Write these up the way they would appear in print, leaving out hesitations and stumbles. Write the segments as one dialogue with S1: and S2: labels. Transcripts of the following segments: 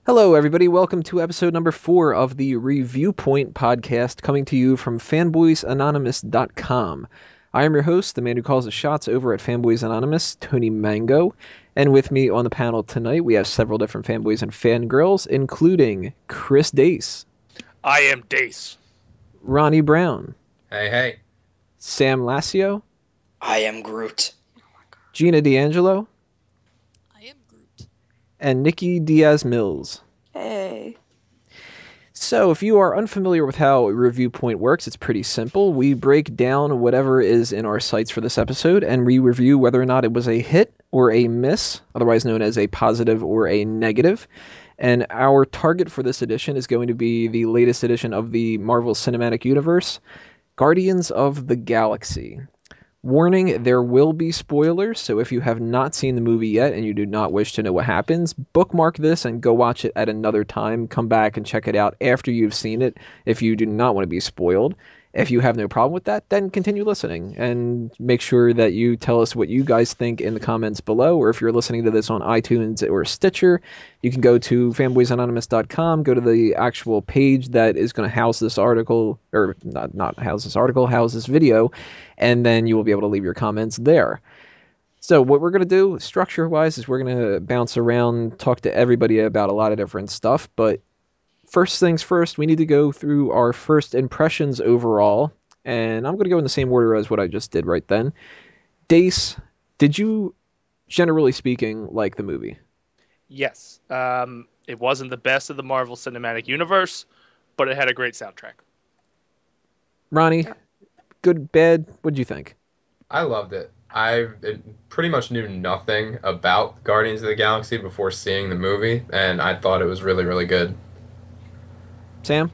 S1: Hello, everybody. Welcome to episode number 4 of the Reviewpoint podcast, coming to you from fanboysanonymous.com. I am your host, the man who calls the shots over at Fanboys Anonymous, Tony Mango. And with me on the panel tonight, we have several different fanboys and fangirls, including Chris Dace.
S2: I am Dace.
S1: Ronnie Brown.
S3: Hey, hey.
S1: Sam Lascio.
S4: I am Groot.
S1: Gina D'Angelo.
S5: I am Groot.
S1: And Nikki Diaz-Mills.
S6: Hey.
S1: So, if you are unfamiliar with how Reviewpoint works, it's pretty simple. We break down whatever is in our sights for this episode, and we review whether or not it was a hit or a miss, otherwise known as a positive or a negative. And our target for this edition is going to be the latest edition of the Marvel Cinematic Universe, Guardians of the Galaxy. Warning, there will be spoilers, so if you have not seen the movie yet and you do not wish to know what happens, bookmark this and go watch it at another time. Come back and check it out after you've seen it if you do not want to be spoiled. If you have no problem with that, then continue listening and make sure that you tell us what you guys think in the comments below, or if you're listening to this on iTunes or Stitcher, you can go to fanboysanonymous.com, go to the actual page that is going to house this article, or not house this article, house this video, and then you will be able to leave your comments there. So what we're going to do, structure-wise, is we're going to bounce around, talk to everybody about a lot of different stuff, but first things first, we need to go through our first impressions overall, and I'm going to go in the same order as what I just did right then. Dace, did you, generally speaking, like the movie?
S2: Yes. It wasn't the best of the Marvel Cinematic Universe, but it had a great soundtrack.
S1: Ronnie, good, bad, what'd you think?
S3: I loved it. I pretty much knew nothing about Guardians of the Galaxy before seeing the movie, and I thought it was really, really good.
S1: Sam?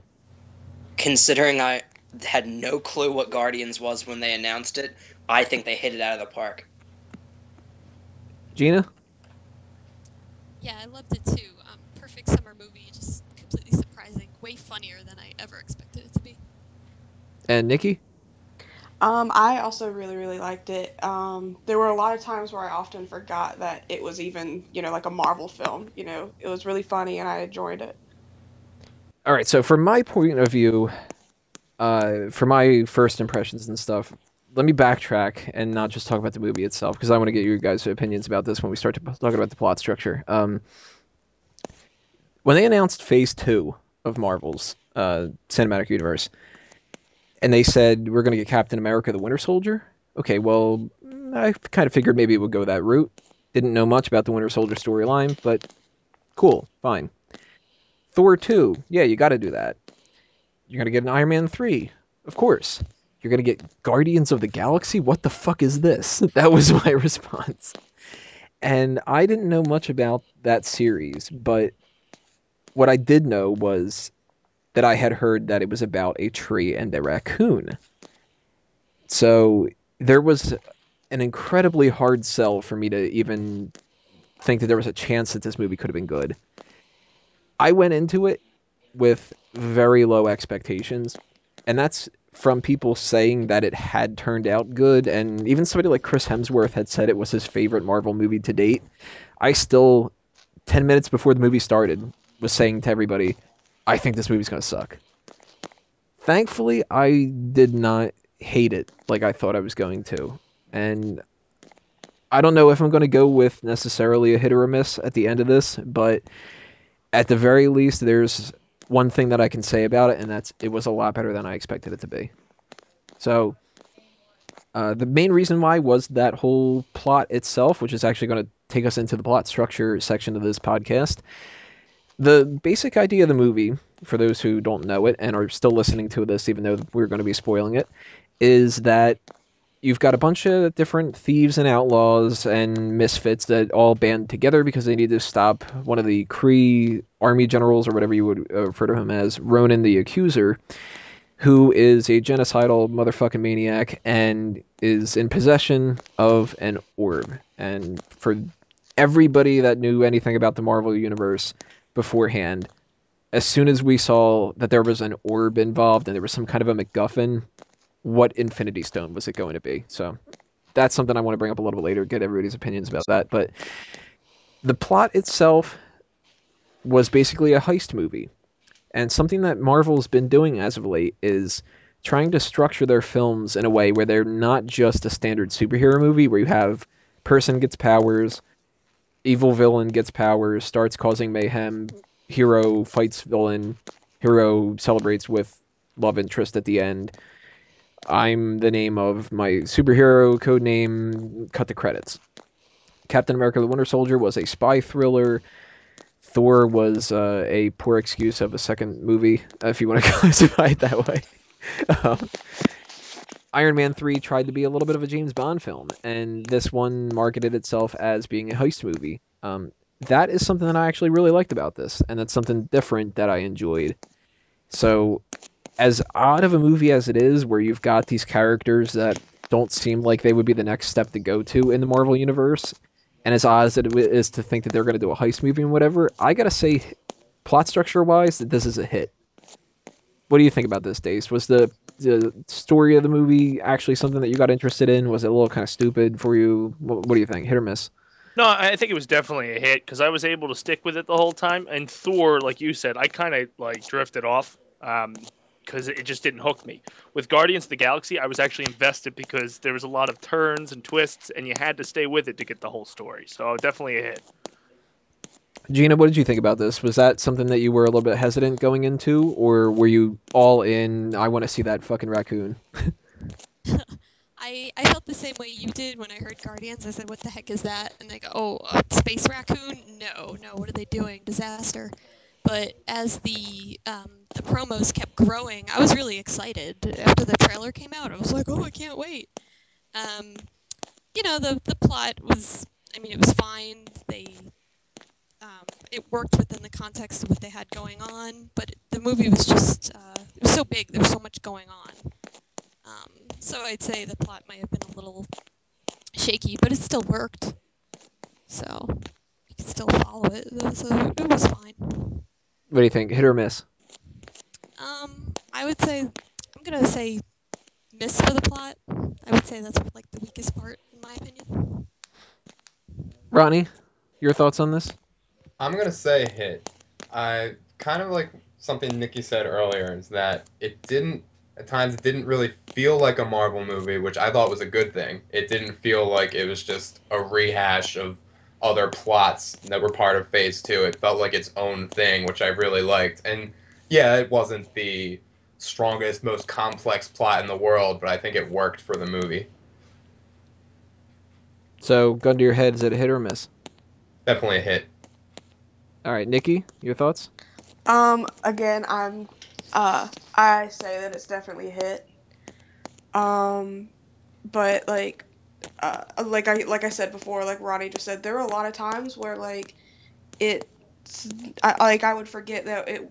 S4: Considering I had no clue what Guardians was when they announced it, I think they hit it out of the park.
S1: Gina?
S5: Yeah, I loved it too. Perfect summer movie, just completely surprising. Way funnier than I ever expected it to be.
S1: And Nikki?
S6: I also really, really liked it. There were a lot of times where I often forgot that it was even, like a Marvel film. It was really funny and I enjoyed it.
S1: All right, so from my point of view, for my first impressions and stuff, let me backtrack and not just talk about the movie itself, because I want to get you guys' opinions about this when we start to talk about the plot structure. When they announced Phase 2 of Marvel's Cinematic Universe, and they said, we're going to get Captain America the Winter Soldier, okay, well, I kind of figured maybe it would go that route. Didn't know much about the Winter Soldier storyline, but cool, fine. Thor 2, yeah, you got to do that. You're going to get an Iron Man 3, of course. You're going to get Guardians of the Galaxy? What the fuck is this? That was my response. And I didn't know much about that series, but what I did know was that I had heard that it was about a tree and a raccoon. So there was an incredibly hard sell for me to even think that there was a chance that this movie could have been good. I went into it with very low expectations, and that's from people saying that it had turned out good, and even somebody like Chris Hemsworth had said it was his favorite Marvel movie to date. I still, 10 minutes before the movie started, was saying to everybody, I think this movie's going to suck. Thankfully, I did not hate it like I thought I was going to, and I don't know if I'm going to go with necessarily a hit or a miss at the end of this, but at the very least, there's one thing that I can say about it, and that's it was a lot better than I expected it to be. So, the main reason why was that whole plot itself, which is actually going to take us into the plot structure section of this podcast. The basic idea of the movie, for those who don't know it and are still listening to this, even though we're going to be spoiling it, is that you've got a bunch of different thieves and outlaws and misfits that all band together because they need to stop one of the Kree army generals, or whatever you would refer to him as, Ronan the Accuser, who is a genocidal motherfucking maniac and is in possession of an orb. And for everybody that knew anything about the Marvel Universe beforehand, as soon as we saw that there was an orb involved and there was some kind of a MacGuffin, what Infinity Stone was it going to be? So that's something I want to bring up a little bit later, get everybody's opinions about that. But the plot itself, was basically a heist movie. And something that Marvel's been doing as of late is trying to structure their films in a way where they're not just a standard superhero movie where you have person gets powers, evil villain gets powers, starts causing mayhem, hero fights villain, hero celebrates with love interest at the end. I'm the name of my superhero code name, cut the credits. Captain America the Winter Soldier was a spy thriller. Thor was a poor excuse of a second movie, if you want to classify it that way. Um, Iron Man 3 tried to be a little bit of a James Bond film, and this one marketed itself as being a heist movie. That is something that I actually really liked about this, and that's something different that I enjoyed. So, as odd of a movie as it is, where you've got these characters that don't seem like they would be the next step to go to in the Marvel Universe, and as odd as it is to think that they're going to do a heist movie and whatever, I gotta say, plot structure-wise, that this is a hit. What do you think about this, Dace? Was the story of the movie actually something that you got interested in? Was it a little kind of stupid for you? What do you think? Hit or miss?
S2: No, I think it was definitely a hit because I was able to stick with it the whole time. And Thor, like you said, I kind of like drifted off because it just didn't hook me. With Guardians of the Galaxy, I was actually invested because there was a lot of turns and twists, and you had to stay with it to get the whole story. So definitely a hit.
S1: Gina, what did you think about this? Was that something that you were a little bit hesitant going into, or were you all in, I want to see that fucking raccoon?
S5: I felt the same way you did when I heard Guardians. I said, what the heck is that? And they go, oh, a space raccoon? No, what are they doing? Disaster. But as the promos kept growing, I was really excited. After the trailer came out, I was like, oh, I can't wait. The plot was, it was fine. It worked within the context of what they had going on, but the movie was just, it was so big, there was so much going on. So I'd say the plot might have been a little shaky, but it still worked. So you can still follow it, so it was fine.
S1: What do you think? Hit or miss?
S5: I would say, I'm going to say miss for the plot. I would say that's like the weakest part, in my opinion.
S1: Ronnie, your thoughts on this?
S3: I'm going to say hit. I kind of like something Nikki said earlier, is that at times it didn't really feel like a Marvel movie, which I thought was a good thing. It didn't feel like it was just a rehash of other plots that were part of Phase 2. It felt like its own thing, which I really liked. And yeah, it wasn't the strongest, most complex plot in the world, but I think it worked for the movie.
S1: So, gun to your head, is it a hit or a miss?
S3: Definitely a hit.
S1: All right, Nikki, your thoughts?
S6: Again, I say that it's definitely a hit. But like I said before, like Ronnie just said, there were a lot of times where like I would forget that it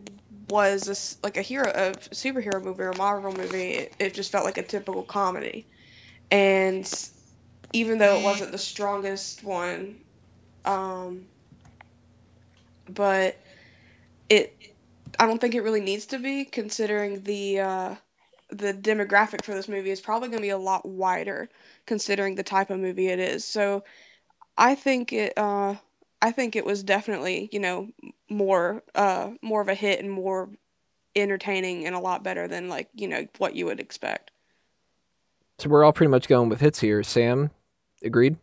S6: was a superhero movie or a Marvel movie. It just felt like a typical comedy, and even though it wasn't the strongest one, but I don't think it really needs to be, considering the demographic for this movie is probably going to be a lot wider, considering the type of movie it is. So I think it was definitely, more of a hit and more entertaining and a lot better than what you would expect.
S1: So we're all pretty much going with hits here. Sam, agreed?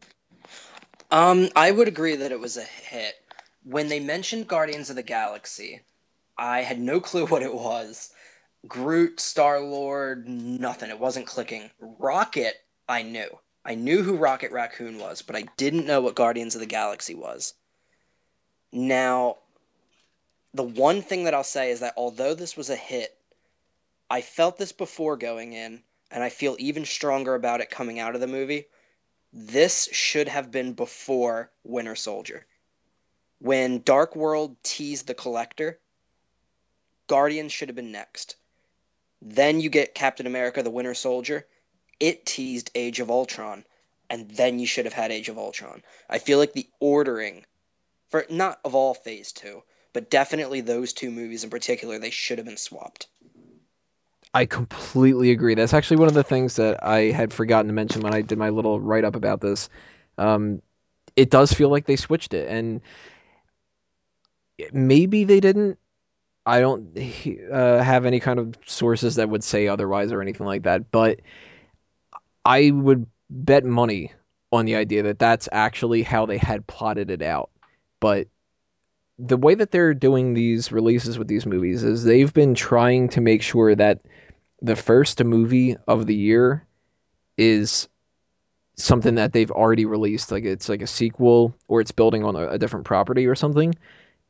S4: I would agree that it was a hit. When they mentioned Guardians of the Galaxy, I had no clue what it was. Groot, Star-Lord, nothing. It wasn't clicking. Rocket, I knew. I knew who Rocket Raccoon was, but I didn't know what Guardians of the Galaxy was. Now, the one thing that I'll say is that although this was a hit, I felt this before going in, and I feel even stronger about it coming out of the movie. This should have been before Winter Soldier. When Dark World teased the Collector, Guardians should have been next. Then you get Captain America, the Winter Soldier. It teased Age of Ultron, and then you should have had Age of Ultron. I feel like the ordering, for not of all Phase 2, but definitely those two movies in particular, they should have been swapped.
S1: I completely agree. That's actually one of the things that I had forgotten to mention when I did my little write-up about this. It does feel like they switched it, and Maybe they didn't. I don't have any kind of sources that would say otherwise or anything like that, but I would bet money on the idea that that's actually how they had plotted it out. But the way that they're doing these releases with these movies is they've been trying to make sure that the first movie of the year is something that they've already released, like it's like a sequel or it's building on a different property or something.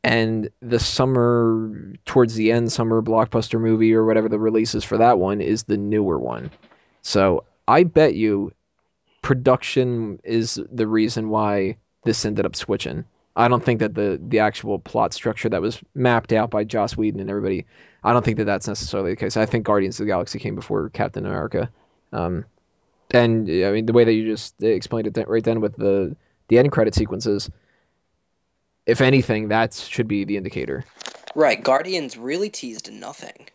S1: And the summer, towards the end, summer blockbuster movie or whatever the release is for that one is the newer one. So I bet you production is the reason why this ended up switching. I don't think that the actual plot structure that was mapped out by Joss Whedon and everybody, I don't think that that's necessarily the case. I think Guardians of the Galaxy came before Captain America. And I mean, the way that you just explained it right then with the end credit sequences, if anything, that should be the indicator.
S4: Right, Guardians really teased nothing.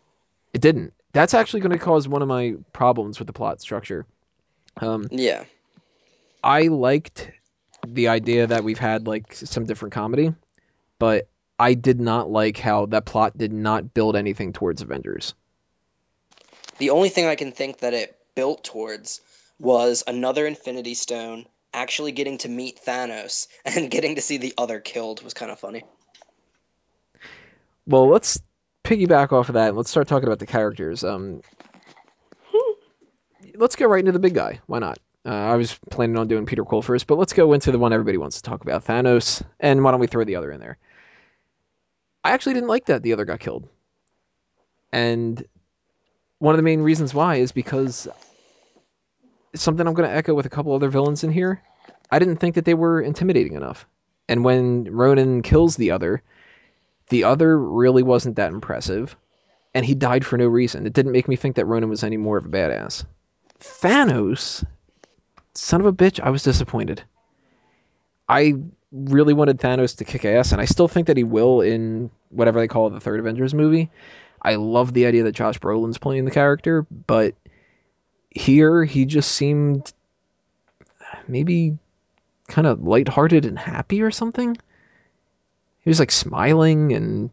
S1: It didn't. That's actually going to cause one of my problems with the plot structure.
S4: Yeah.
S1: I liked the idea that we've had like some different comedy, but I did not like how that plot did not build anything towards Avengers.
S4: The only thing I can think that it built towards was another Infinity Stone, actually getting to meet Thanos, and getting to see the other killed was kind of funny.
S1: Well, let's piggyback off of that and let's start talking about the characters. Let's go right into the big guy. Why not? I was planning on doing Peter Quill first, but let's go into the one everybody wants to talk about, Thanos, and why don't we throw the other in there? I actually didn't like that the other got killed. And one of the main reasons why is because something I'm going to echo with a couple other villains in here. I didn't think that they were intimidating enough. And when Ronan kills the other really wasn't that impressive. And he died for no reason. It didn't make me think that Ronan was any more of a badass. Thanos, son of a bitch, I was disappointed. I really wanted Thanos to kick ass, and I still think that he will in whatever they call it, the third Avengers movie. I love the idea that Josh Brolin's playing the character, but here he just seemed maybe kind of lighthearted and happy or something. He was like smiling and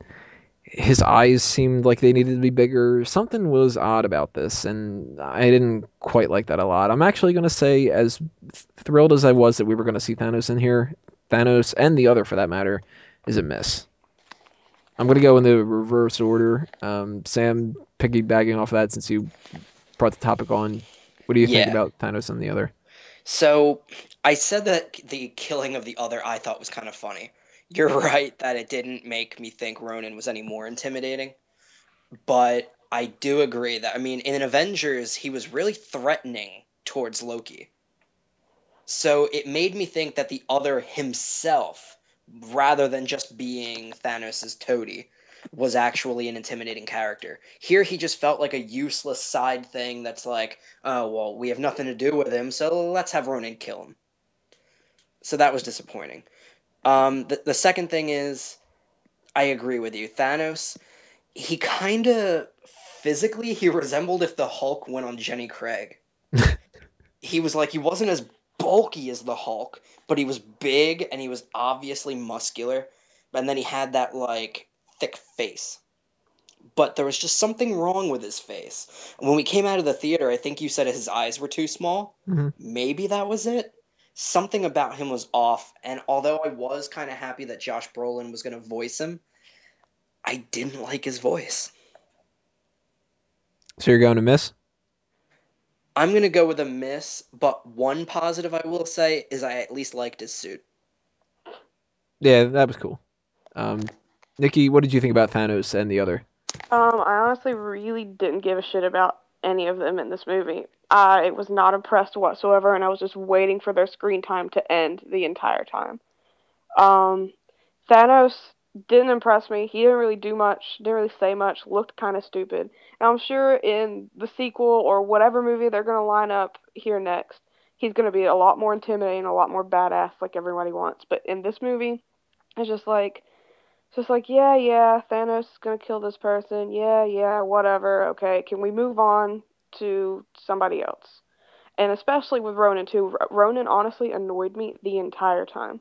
S1: his eyes seemed like they needed to be bigger. Something was odd about this, and I didn't quite like that a lot. I'm actually going to say, as thrilled as I was that we were going to see Thanos in here, Thanos, and the other for that matter, is a miss. I'm going to go in the reverse order. Sam, piggybacking off of that since you brought the topic on, what do you think about Thanos and the other?
S4: So, I said that the killing of the other I thought was kind of funny. You're right that it didn't make me think Ronan was any more intimidating. But I do agree that, I mean, in Avengers, he was really threatening towards Loki. So it made me think that the other himself, rather than just being Thanos' toady, was actually an intimidating character. Here he just felt like a useless side thing that's like, oh, well, we have nothing to do with him, so let's have Ronan kill him. So that was disappointing. The second thing is, I agree with you. Thanos, he kind of, physically, he resembled if the Hulk went on Jenny Craig. He was like, he wasn't as bulky as the Hulk, but he was big, and he was obviously muscular, and then he had that, like, thick face. But there was just something wrong with his face. When we came out of the theater, I think you said his eyes were too small. Mm-hmm. Maybe that was it. Something about him was off, and although I was kind of happy that Josh Brolin was going to voice him, I didn't like his voice.
S1: So you're going to miss?
S4: I'm going to go with a miss, but one positive I will say is I at least liked his suit.
S1: Yeah, that was cool. Nikki, what did you think about Thanos and the other?
S6: I honestly really didn't give a shit about any of them in this movie. I was not impressed whatsoever, and I was just waiting for their screen time to end the entire time. Thanos didn't impress me. He didn't really do much, didn't really say much, looked kind of stupid. And I'm sure in the sequel or whatever movie they're going to line up here next, he's going to be a lot more intimidating, a lot more badass like everybody wants. But in this movie, it's just like, yeah, Thanos is going to kill this person. Yeah, whatever. Okay, can we move on to somebody else? And especially with Ronan, too. Ronan honestly annoyed me the entire time.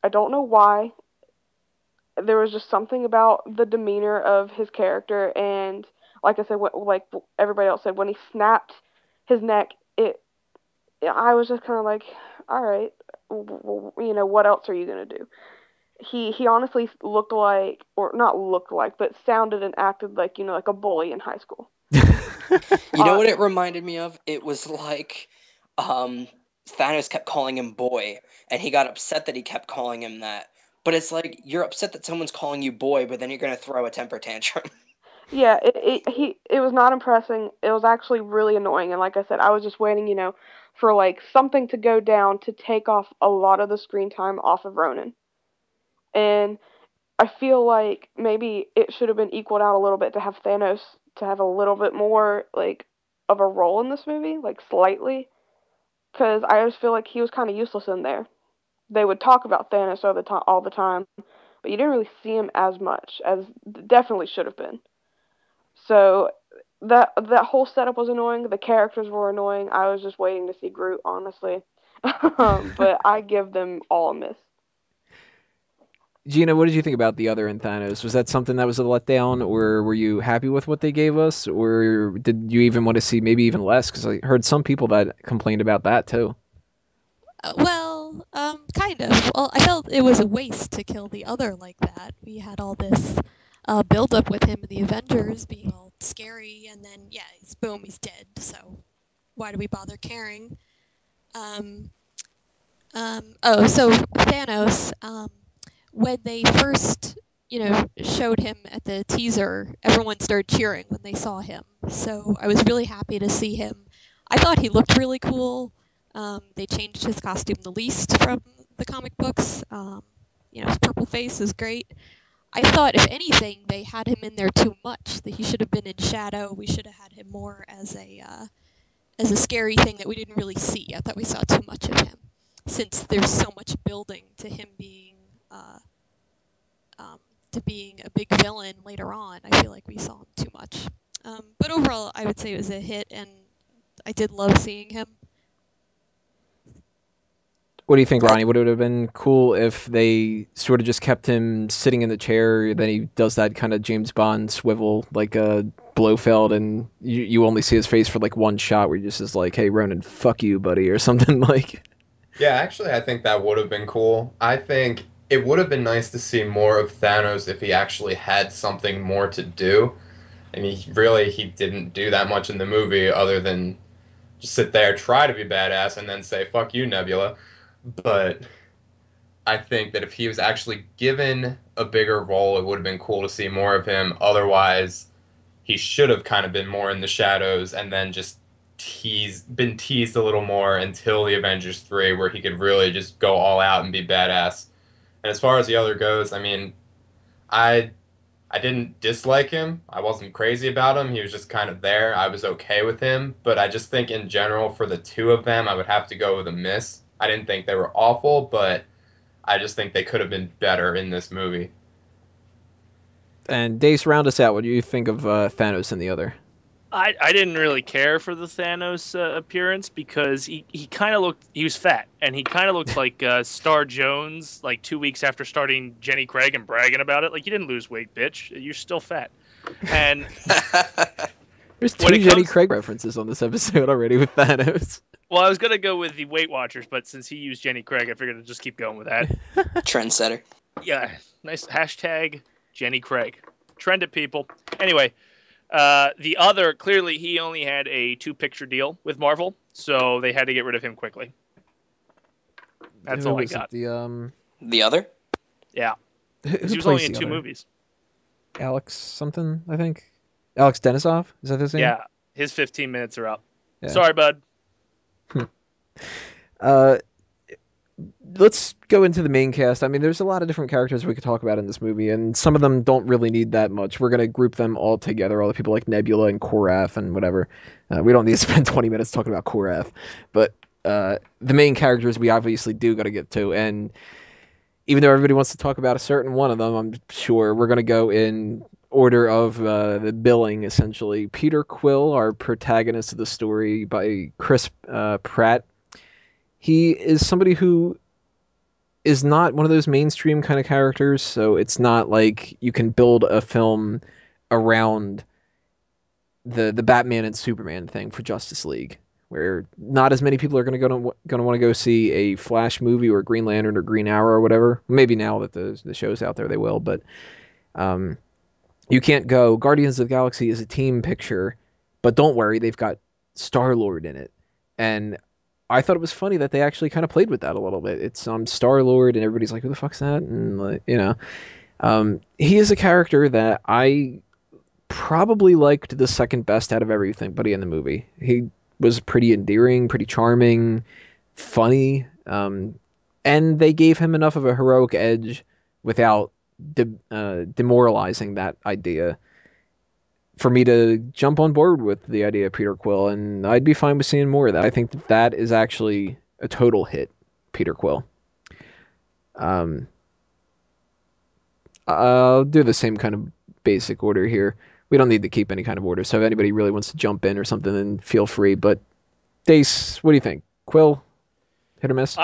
S6: I don't know why. there was just something about the demeanor of his character, and like I said, like everybody else said, when he snapped his neck, I was just kind of like, all right, what else are you gonna do? He honestly looked like, or not looked like, but sounded and acted like, like a bully in high school.
S4: You know what it reminded me of? It was like Thanos kept calling him boy, and he got upset that he kept calling him that. But it's like, you're upset that someone's calling you boy, but then you're going to throw a temper tantrum.
S6: Yeah, it was not impressing. It was actually really annoying. And like I said, I was just waiting, for like something to go down to take off a lot of the screen time off of Ronan. And I feel like maybe it should have been equaled out a little bit to have Thanos to have a little bit more like of a role in this movie, like slightly, because I just feel like he was kind of useless in there. They would talk about Thanos all the time, but you didn't really see him as much as definitely should have been. So that whole setup was annoying. The characters were annoying. I was just waiting to see Groot, honestly. But I give them all a miss.
S1: Gina, what did you think about the other in Thanos? Was that something that was a letdown, or were you happy with what they gave us, or did you even want to see maybe even less? Because I heard some people that complained about that too.
S5: Kind of. Well, I felt it was a waste to kill the other like that. We had all this build-up with him in the Avengers being all scary, and then, yeah, he's dead, so why do we bother caring? So Thanos, when they first, showed him at the teaser, everyone started cheering when they saw him, so I was really happy to see him. I thought he looked really cool. They changed his costume the least from the comic books. His purple face is great. I thought, if anything, they had him in there too much. That he should have been in shadow. We should have had him more as a scary thing that we didn't really see. I thought we saw too much of him, since there's so much building to him being a big villain later on. I feel like we saw him too much. But overall, I would say it was a hit, and I did love seeing him.
S1: What do you think, Ronnie? Would it have been cool if they sort of just kept him sitting in the chair, then he does that kind of James Bond swivel like a Blofeld, and you only see his face for like one shot where he just is like, hey, Ronan, fuck you, buddy, or something like.
S3: Yeah, actually, I think that would have been cool. I think it would have been nice to see more of Thanos if he actually had something more to do. And he didn't do that much in the movie other than just sit there, try to be badass, and then say, fuck you, Nebula. But I think that if he was actually given a bigger role, it would have been cool to see more of him. Otherwise, he should have kind of been more in the shadows and then just been teased a little more until the Avengers 3, where he could really just go all out and be badass. And as far as the other goes, I mean, I didn't dislike him. I wasn't crazy about him. He was just kind of there. I was okay with him. But I just think in general, for the two of them, I would have to go with a miss. I didn't think they were awful, but I just think they could have been better in this movie.
S1: And Dace, round us out. What do you think of Thanos and the other?
S2: I didn't really care for the Thanos appearance because he kind of looked, he was fat, and he kind of looked like Star Jones like 2 weeks after starting Jenny Craig and bragging about it. Like, you didn't lose weight, bitch. You're still fat. And
S1: there's two Jenny Craig references on this episode already with Thanos.
S2: Well, I was going to go with the Weight Watchers, but since he used Jenny Craig, I figured I'd just keep going with that.
S4: Trendsetter.
S2: Yeah, nice hashtag Jenny Craig. Trend it, people. Anyway, the other, clearly he only had a 2-picture deal with Marvel, so they had to get rid of him quickly. That's all I got.
S4: The other?
S2: Yeah. He was only in 2 movies.
S1: Alex something, I think. Alex Denisov? Is that his name?
S2: Yeah. His 15 minutes are up.
S1: Yeah.
S2: Sorry, bud.
S1: Let's go into the main cast. I mean, there's a lot of different characters we could talk about in this movie, and some of them don't really need that much. We're going to group them all together, all the people like Nebula and Korath and whatever. We don't need to spend 20 minutes talking about Korath, but the main characters we obviously do got to get to, and even though everybody wants to talk about a certain one of them, I'm sure we're going to go in order of the billing, essentially. Peter Quill, our protagonist of the story, by Chris Pratt. He is somebody who is not one of those mainstream kind of characters, so it's not like you can build a film around the Batman and Superman thing for Justice League, where not as many people are going to want to go see a Flash movie or Green Lantern or Green Arrow or whatever. Maybe now that the show's out there, they will, but you can't go. Guardians of the Galaxy is a team picture, but don't worry, they've got Star-Lord in it, and I thought it was funny that they actually kind of played with that a little bit. It's Star-Lord, and everybody's like, "Who the fuck's that?" And like, he is a character that I probably liked the second best out of everybody in the movie. He was pretty endearing, pretty charming, funny, and they gave him enough of a heroic edge without demoralizing that idea for me to jump on board with the idea of Peter Quill, and I'd be fine with seeing more of that. I think that is actually a total hit, Peter Quill. I'll do the same kind of basic order here. We don't need to keep any kind of order, so if anybody really wants to jump in or something, then feel free. But Dace, what do you think? Quill, hit or miss?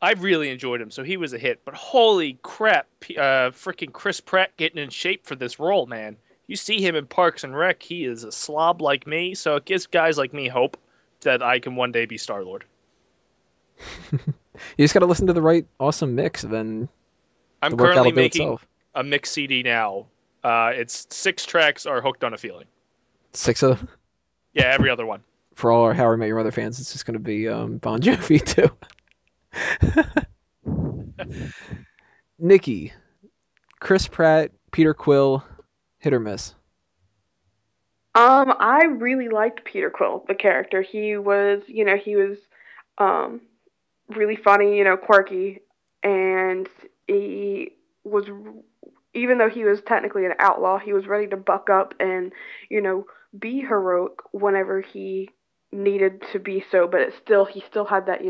S2: I really enjoyed him, so he was a hit. But holy crap, freaking Chris Pratt getting in shape for this role, man. You see him in Parks and Rec, he is a slob like me, so it gives guys like me hope that I can one day be Star-Lord.
S1: You just got to listen to the right awesome mix, then
S2: I'm currently making a mix CD now. It's 6 tracks are Hooked on a Feeling.
S1: 6 of them?
S2: Yeah, every other one.
S1: For all our How I Met Your Mother fans, it's just going to be Bon Jovi, too. Nikki, Chris Pratt, Peter Quill, hit or miss?
S6: I really liked Peter Quill, the character. He was really funny, quirky, and he was, even though he was technically an outlaw, he was ready to buck up and, be heroic whenever he needed to be so, but he still had that,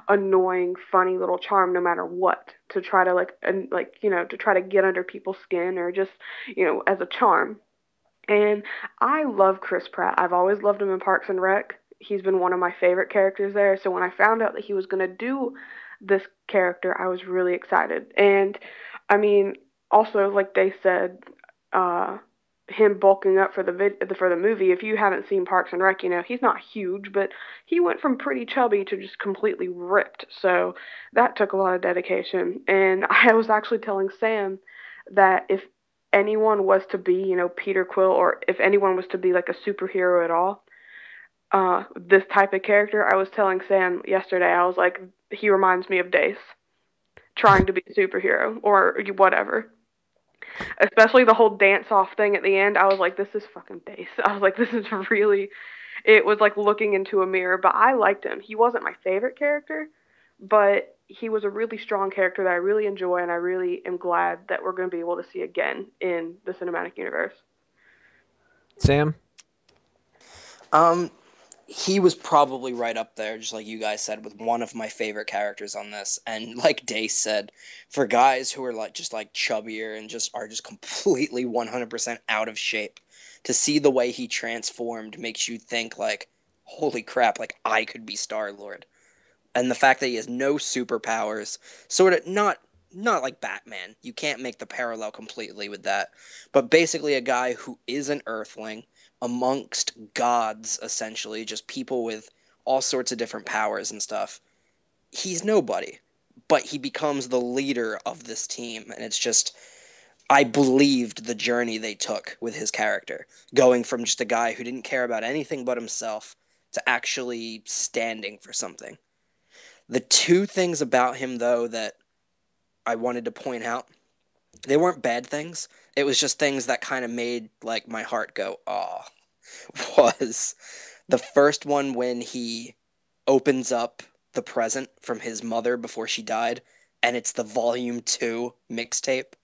S6: annoying, funny little charm no matter what, to try to to try to get under people's skin, or just, as a charm. And I love Chris Pratt. I've always loved him in Parks and Rec. He's been one of my favorite characters there. So when I found out that he was going to do this character, I was really excited. And I mean, also, like they said, him bulking up for the movie. If you haven't seen Parks and Rec, he's not huge, but he went from pretty chubby to just completely ripped. So that took a lot of dedication. And I was actually telling Sam that if anyone was to be, Peter Quill, or if anyone was to be like a superhero at all, this type of character, I was telling Sam yesterday, I was like, he reminds me of Dace, trying to be a superhero or whatever. Especially the whole dance-off thing at the end, I was like, this is fucking Dace. I was like, this is really, it was like looking into a mirror, but I liked him. He wasn't my favorite character, but he was a really strong character that I really enjoy, and I really am glad that we're going to be able to see again in the cinematic universe.
S1: Sam?
S4: He was probably right up there, just like you guys said, with one of my favorite characters on this. And like Dace said, for guys who are just chubbier and are just completely 100% out of shape, to see the way he transformed makes you think like, holy crap, like I could be Star-Lord. And the fact that he has no superpowers, sort of not like Batman. You can't make the parallel completely with that. But basically a guy who is an Earthling amongst gods, essentially, just people with all sorts of different powers and stuff. He's nobody, but he becomes the leader of this team. And it's just, I believed the journey they took with his character, going from just a guy who didn't care about anything but himself to actually standing for something. The two things about him, though, that I wanted to point out, they weren't bad things. It was just things that kind of made like my heart go, "Aw." Was the first one when he opens up the present from his mother before she died, and it's the Volume 2 mixtape.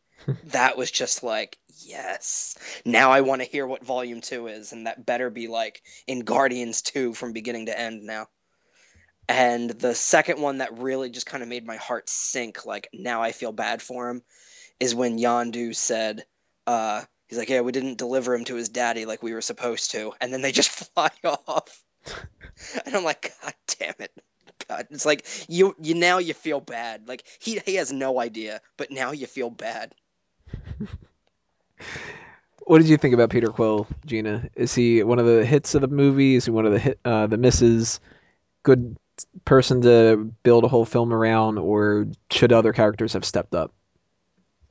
S4: That was just like, yes. Now I want to hear what Volume 2 is, and that better be like in Guardians 2 from beginning to end now. And the second one that really just kind of made my heart sink, like now I feel bad for him, is when Yondu said, he's like, yeah, we didn't deliver him to his daddy like we were supposed to. And then they just fly off. And I'm like, God damn it. god. It's like you now you feel bad. Like he has no idea, but now you feel bad.
S1: What did you think about Peter Quill, Gina? Is he one of the hits of the movie? Is he one of the misses? Good person to build a whole film around, or should other characters have stepped up?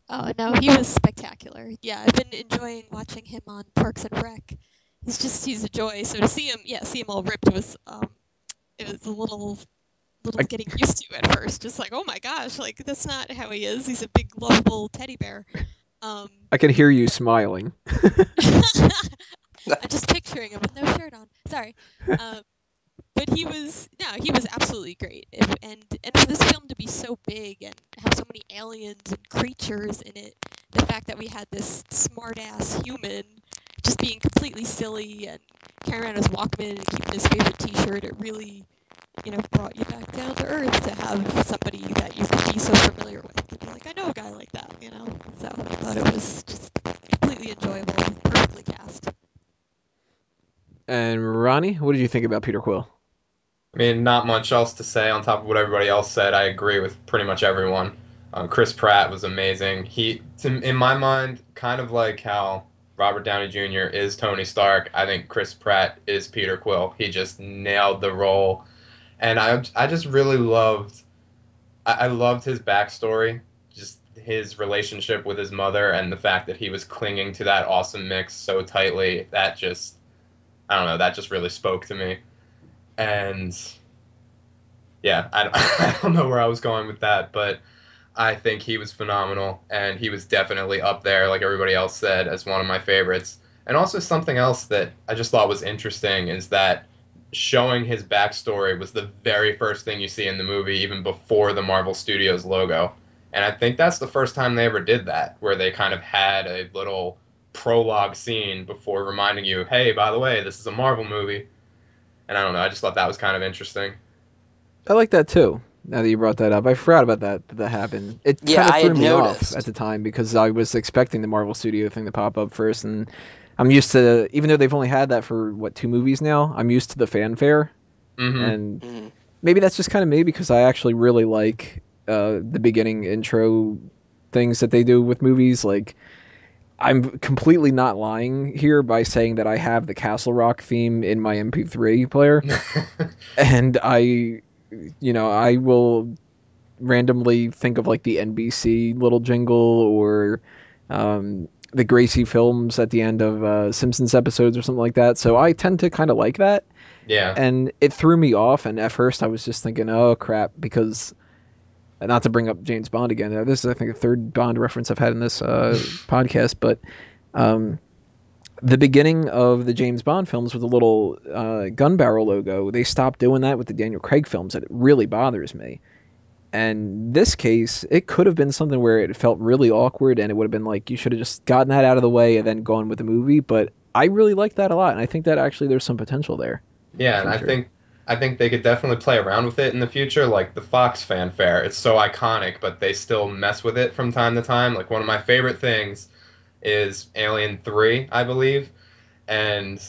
S5: Oh no, he was spectacular. Yeah, I've been enjoying watching him on Parks and Rec. He's a joy. So to see him all ripped was it was a little getting used to at first. Just like, oh my gosh, like that's not how he is. He's a big lovable teddy bear.
S1: I can hear you smiling.
S5: I'm just picturing him with no shirt on. Sorry. But he was absolutely great. And for this film to be so big and have so many aliens and creatures in it, the fact that we had this smart-ass human just being completely silly and carrying around his Walkman and keeping his favorite T-shirt, it really, brought you back down to earth to have somebody that you could be so familiar with. To be like, I know a guy like that, So I thought it was just completely enjoyable, perfectly cast.
S1: And Ronnie, what did you think about Peter Quill?
S3: I mean, not much else to say on top of what everybody else said. I agree with pretty much everyone. Chris Pratt was amazing. In my mind, kind of like how Robert Downey Jr. is Tony Stark, I think Chris Pratt is Peter Quill. He just nailed the role. And I just really loved his backstory, just his relationship with his mother and the fact that he was clinging to that awesome mix so tightly. That just really spoke to me. And yeah, I don't know where I was going with that, but I think he was phenomenal, and he was definitely up there, like everybody else said, as one of my favorites. And also something else that I just thought was interesting is that showing his backstory was the very first thing you see in the movie, even before the Marvel Studios logo. And I think that's the first time they ever did that, where they kind of had a little prologue scene before reminding you, hey, by the way, this is a Marvel movie. And I don't know, I just thought that was kind of interesting.
S1: I like that too. Now that you brought that up, I forgot about that happened. It
S4: Yeah,
S1: kind of
S4: I
S1: threw
S4: had
S1: me
S4: noticed.
S1: off at the time because I was expecting the Marvel Studio thing to pop up first, and I'm used to, even though they've only had that for 2 movies now, I'm used to the fanfare, and maybe that's just kind of me because I actually really like the beginning intro things that they do with movies. Like, I'm completely not lying here by saying that I have the Castle Rock theme in my MP3 player, and I will randomly think of like the NBC little jingle or the Gracie Films at the end of Simpsons episodes or something like that. So I tend to kind of like that.
S3: Yeah.
S1: And it threw me off. And at first I was just thinking, oh crap, because not to bring up James Bond again. This is, I think, the third Bond reference I've had in this podcast. But the beginning of the James Bond films with the little gun barrel logo, they stopped doing that with the Daniel Craig films, and it really bothers me. And this case, it could have been something where it felt really awkward, and it would have been like, you should have just gotten that out of the way and then gone with the movie. But I really like that a lot, and I think that actually there's some potential there.
S3: Yeah, and I think they could definitely play around with it in the future, like the Fox fanfare. It's so iconic, but they still mess with it from time to time. Like, one of my favorite things is Alien 3, I believe, and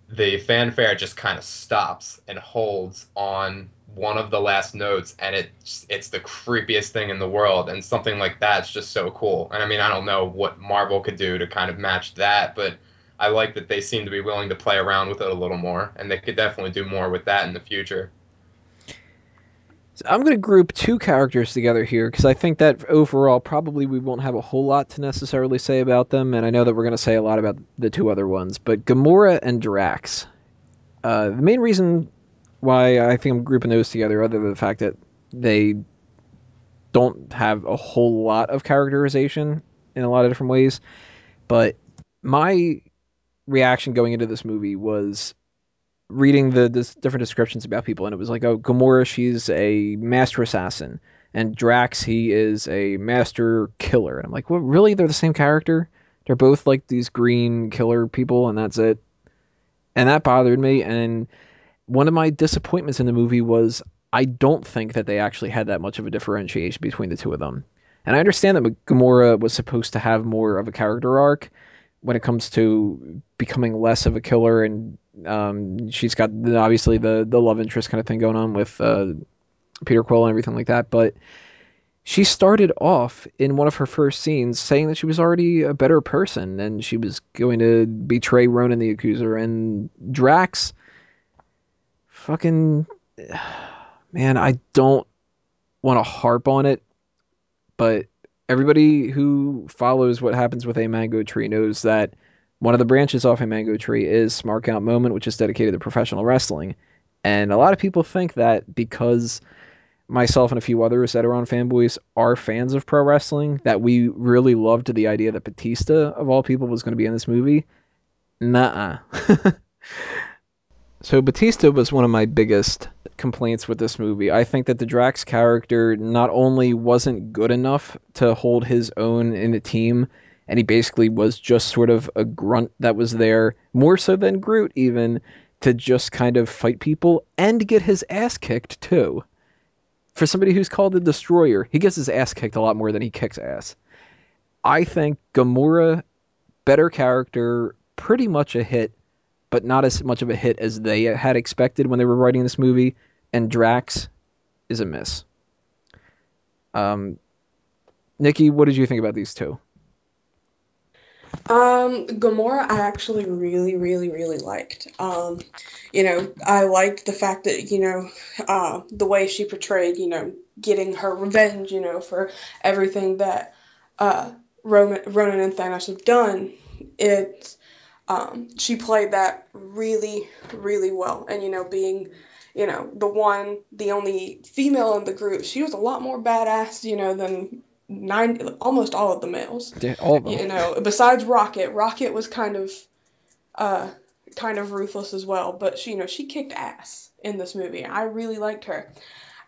S3: the fanfare just kind of stops and holds on one of the last notes, and it's the creepiest thing in the world, and something like that's just so cool. And I mean, I don't know what Marvel could do to kind of match that, but I like that they seem to be willing to play around with it a little more, and they could definitely do more with that in the future.
S1: So I'm going to group 2 characters together here because I think that overall probably we won't have a whole lot to necessarily say about them, and I know that we're going to say a lot about the 2 other ones, but Gamora and Drax. The main reason why I think I'm grouping those together, other than the fact that they don't have a whole lot of characterization in a lot of different ways, but my reaction going into this movie was reading the different descriptions about people, and it was like, oh, Gamora, she's a master assassin, and Drax, he is a master killer. And I'm like, well, really? They're the same character? They're both like these green killer people, and that's it? And that bothered me, and one of my disappointments in the movie was I don't think that they actually had that much of a differentiation between the 2 of them. And I understand that Gamora was supposed to have more of a character arc when it comes to becoming less of a killer, and she's got obviously the love interest kind of thing going on with Peter Quill and everything like that, but she started off in one of her first scenes saying that she was already a better person and she was going to betray Ronan the Accuser. And Drax, fucking, man, I don't want to harp on it, but everybody who follows what happens with a mango tree knows that one of the branches off a mango tree is Smart Count Moment, which is dedicated to professional wrestling. And a lot of people think that because myself and a few others that are on Fanboys are fans of pro wrestling, that we really loved the idea that Bautista, of all people, was going to be in this movie. Nuh-uh. So Bautista was one of my biggest complaints with this movie. I think that the Drax character not only wasn't good enough to hold his own in a team, and he basically was just sort of a grunt that was there, more so than Groot even, to just kind of fight people and get his ass kicked too. For somebody who's called the Destroyer, he gets his ass kicked a lot more than he kicks ass. I think Gamora, better character, pretty much a hit, but not as much of a hit as they had expected when they were writing this movie. And Drax is a miss. Nikki, what did you think about these two?
S6: Gamora, I actually really, really, really liked. I liked the fact that, the way she portrayed, getting her revenge, for everything that Ronan and Thanos have done. She played that really, really well. And, being, the only female in the group, she was a lot more badass, than almost all of the males.
S1: Yeah, all of them.
S6: Besides Rocket. Rocket was kind of ruthless as well, but she kicked ass in this movie. I really liked her.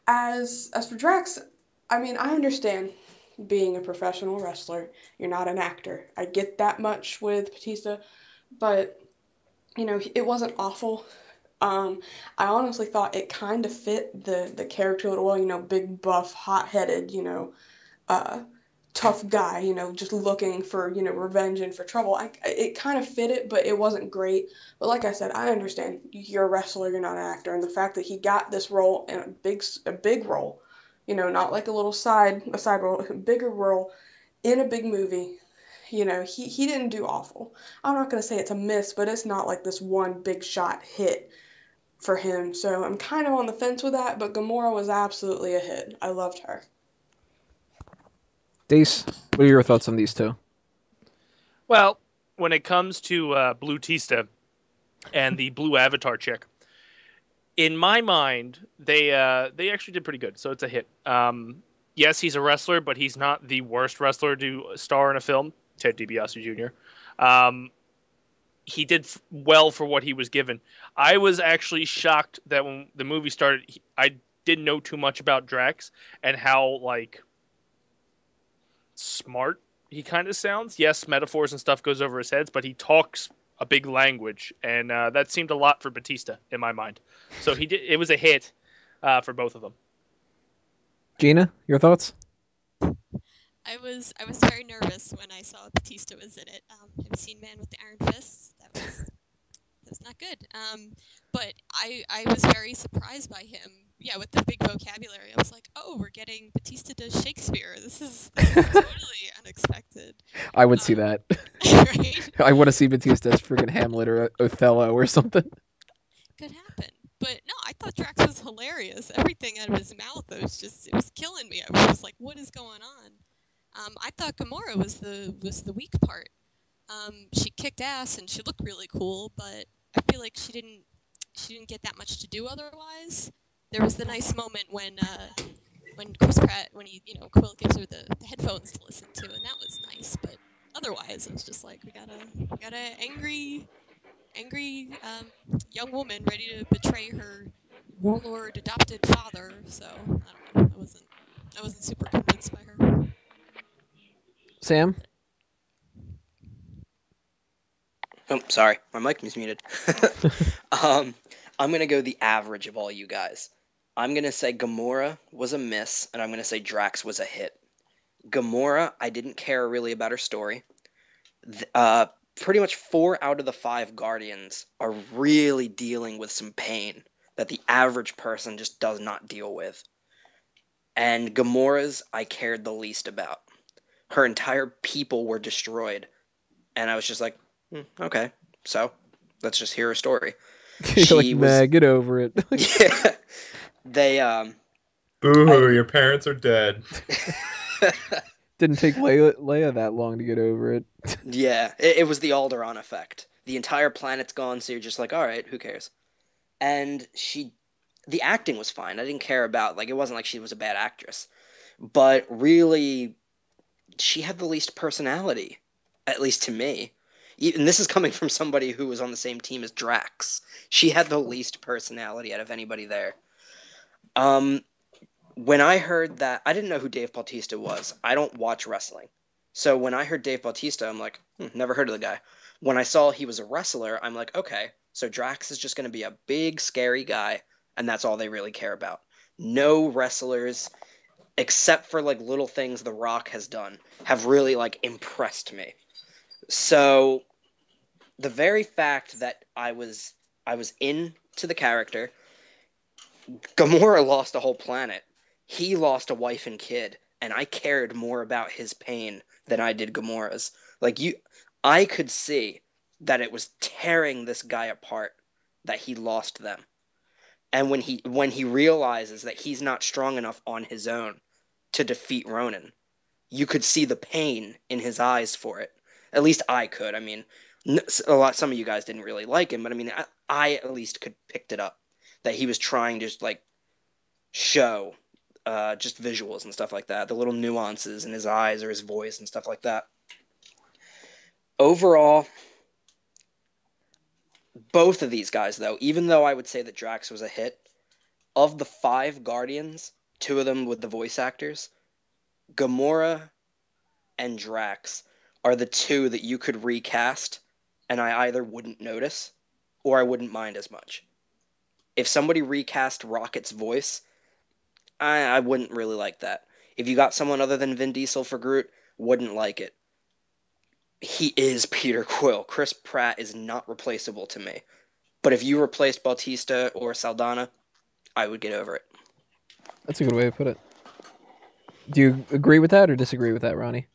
S6: As for Drax, I mean, I understand being a professional wrestler. You're not an actor. I get that much with Bautista, but it wasn't awful. I honestly thought it kind of fit the character a little well. Big buff, hot-headed. Tough guy, just looking for, revenge and for trouble. It kind of fit it, but it wasn't great. But like I said, I understand you're a wrestler, you're not an actor, and the fact that he got this role in a big role, not like a side role, a bigger role in a big movie. He didn't do awful. I'm not gonna say it's a miss, but it's not like this one big shot hit for him. So I'm kind of on the fence with that. But Gamora was absolutely a hit. I loved her.
S1: Dace, what are your thoughts on these two?
S2: Well, when it comes to Blue Tista and the Blue Avatar chick, in my mind, they actually did pretty good. So it's a hit. Yes, he's a wrestler, but he's not the worst wrestler to star in a film. Ted DiBiase Jr. He did well for what he was given. I was actually shocked that when the movie started, I didn't know too much about Drax and how smart he kind of sounds. Yes, metaphors and stuff goes over his head, but he talks a big language, and that seemed a lot for Bautista in my mind. So it was a hit for both of them.
S5: Gina, your thoughts? I was very nervous when I saw Bautista was in it. Have you seen Man with the Iron Fists? That was not good. But I was very surprised by him. Yeah, with the big vocabulary, I was like, oh, we're getting Bautista does Shakespeare. This is totally unexpected.
S1: I would see that.
S5: Right?
S1: I want to see Bautista as freaking Hamlet or Othello or something.
S5: Could happen. But no, I thought Drax was hilarious. Everything out of his mouth, it was killing me. I was just like, what is going on? I thought Gamora was the weak part. She kicked ass and she looked really cool, but I feel like she didn't get that much to do otherwise. There was the nice moment when Chris Pratt, Quill gives her the headphones to listen to, and that was nice. But otherwise, it was just like we got a angry young woman ready to betray her warlord adopted father. So I don't know. I wasn't super convinced by her.
S1: Sam?
S4: Oh, sorry, my mic was muted. I'm gonna go the average of all you guys. I'm gonna say Gamora was a miss, and I'm gonna say Drax was a hit. Gamora, I didn't care really about her story. Pretty much 4 out of the 5 Guardians are really dealing with some pain that the average person just does not deal with. And Gamora's I cared the least about. Her entire people were destroyed. And I was just like, okay, so let's just hear her story.
S1: You're like, nah, get over it.
S4: Yeah. They,
S3: Boo-hoo, your parents are dead.
S1: Didn't take Leia that long to get over it.
S4: Yeah, it was the Alderaan effect. The entire planet's gone, so you're just like, all right, who cares? And the acting was fine. I didn't care about, like, it wasn't like she was a bad actress. But really, she had the least personality, at least to me. And this is coming from somebody who was on the same team as Drax. She had the least personality out of anybody there. When I heard that, I didn't know who Dave Bautista was. I don't watch wrestling. So when I heard Dave Bautista, I'm like, never heard of the guy. When I saw he was a wrestler, I'm like, okay, so Drax is just going to be a big, scary guy, and that's all they really care about. No wrestlers, except for like little things The Rock has done, have really like impressed me. So the very fact that I was into the character, Gamora lost a whole planet. He lost a wife and kid, and I cared more about his pain than I did Gamora's. Like, I could see that it was tearing this guy apart that he lost them. And when he realizes that he's not strong enough on his own to defeat Ronan, you could see the pain in his eyes for it. At least I could. I mean, some of you guys didn't really like him, but I mean, I at least could picked it up that he was trying to just like show just visuals and stuff like that, the little nuances in his eyes or his voice and stuff like that. Overall, both of these guys, though, even though I would say that Drax was a hit, of the 5 Guardians, 2 of them with the voice actors, Gamora and Drax are the 2 that you could recast, and I either wouldn't notice or I wouldn't mind as much. If somebody recast Rocket's voice, I wouldn't really like that. If you got someone other than Vin Diesel for Groot, wouldn't like it. He is Peter Quill. Chris Pratt is not replaceable to me. But if you replaced Bautista or Saldana, I would get over it.
S1: That's a good way to put it. Do you agree with that or disagree with that, Ronnie?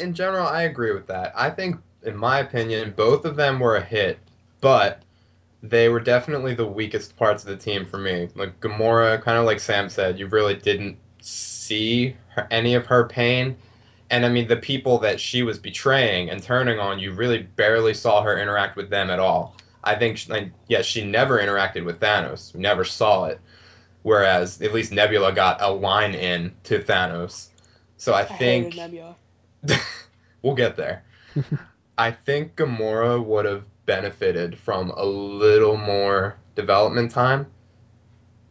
S3: In general, I agree with that. I think, in my opinion, both of them were a hit, but they were definitely the weakest parts of the team for me. Like Gamora, kind of like Sam said, you really didn't see any of her pain. And I mean, the people that she was betraying and turning on, you really barely saw her interact with them at all. I think, she never interacted with Thanos. We never saw it. Whereas, at least Nebula got a line in to Thanos. So I think...
S6: hated Nebula.
S3: We'll get there. I think Gamora would have benefited from a little more development time.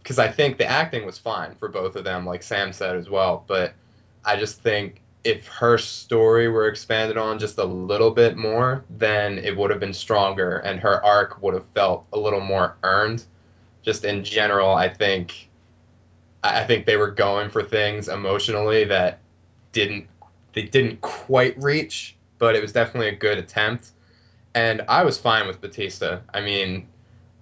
S3: Because I think the acting was fine for both of them, like Sam said as well. But I just think if her story were expanded on just a little bit more, then it would have been stronger and her arc would have felt a little more earned. Just in general, I think they were going for things emotionally that they didn't quite reach, but it was definitely a good attempt. And I was fine with Bautista. I mean,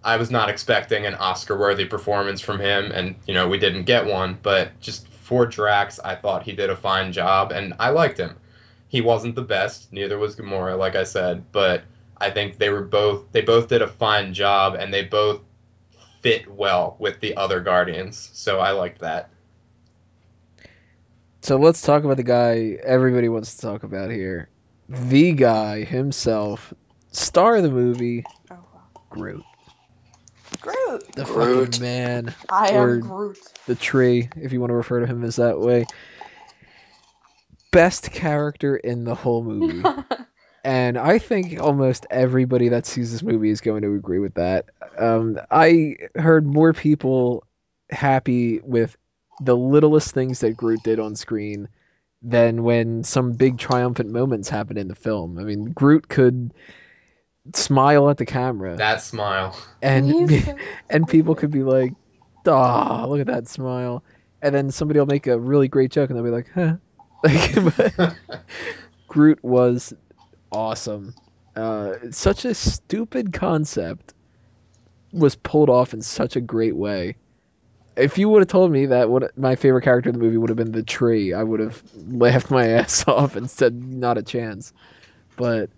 S3: I was not expecting an Oscar-worthy performance from him, and, we didn't get one, but just for Drax, I thought he did a fine job, and I liked him. He wasn't the best, neither was Gamora, like I said, but I think they both did a fine job, and they both fit well with the other Guardians, so I liked that.
S1: So let's talk about the guy everybody wants to talk about here. The guy himself, star of the movie, Groot.
S6: Groot.
S1: The
S4: Groot.
S1: fucking man.
S6: I
S1: Or
S6: am Groot.
S1: the tree, if you want to refer to him as that way. Best character in the whole movie. And I think almost everybody that sees this movie is going to agree with that. I heard more people happy with the littlest things that Groot did on screen than when some big triumphant moments happened in the film. I mean, Groot could smile at the camera.
S3: That smile.
S1: And people could be like, "Ah, look at that smile." And then somebody will make a really great joke and they'll be like, "Huh." But Groot was awesome. Such a stupid concept was pulled off in such a great way. If you would have told me that what my favorite character in the movie would have been the tree, I would have laughed my ass off and said not a chance. But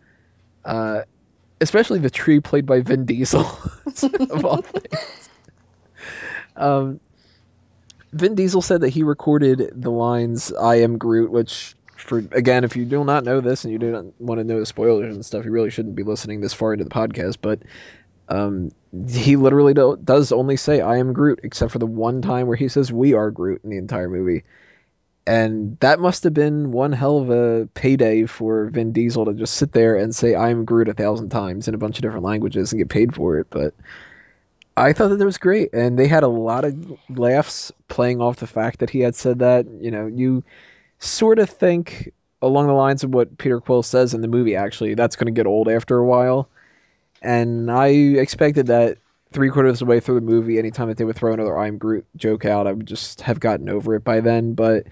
S1: especially the tree played by Vin Diesel of all things. Vin Diesel said that he recorded the lines "I am Groot," which, again, if you do not know this and you do not want to know the spoilers and stuff, you really shouldn't be listening this far into the podcast. But he literally does only say "I am Groot," except for the one time where he says "We are Groot" in the entire movie. And that must have been one hell of a payday for Vin Diesel to just sit there and say "I am Groot" 1,000 times in a bunch of different languages and get paid for it. But I thought that was great, and they had a lot of laughs playing off the fact that he had said that. You know, you sort of think along the lines of what Peter Quill says in the movie, actually, that's going to get old after a while. And I expected that 3/4 of the way through the movie, anytime that they would throw another "I'm Groot" joke out, I would just have gotten over it by then. But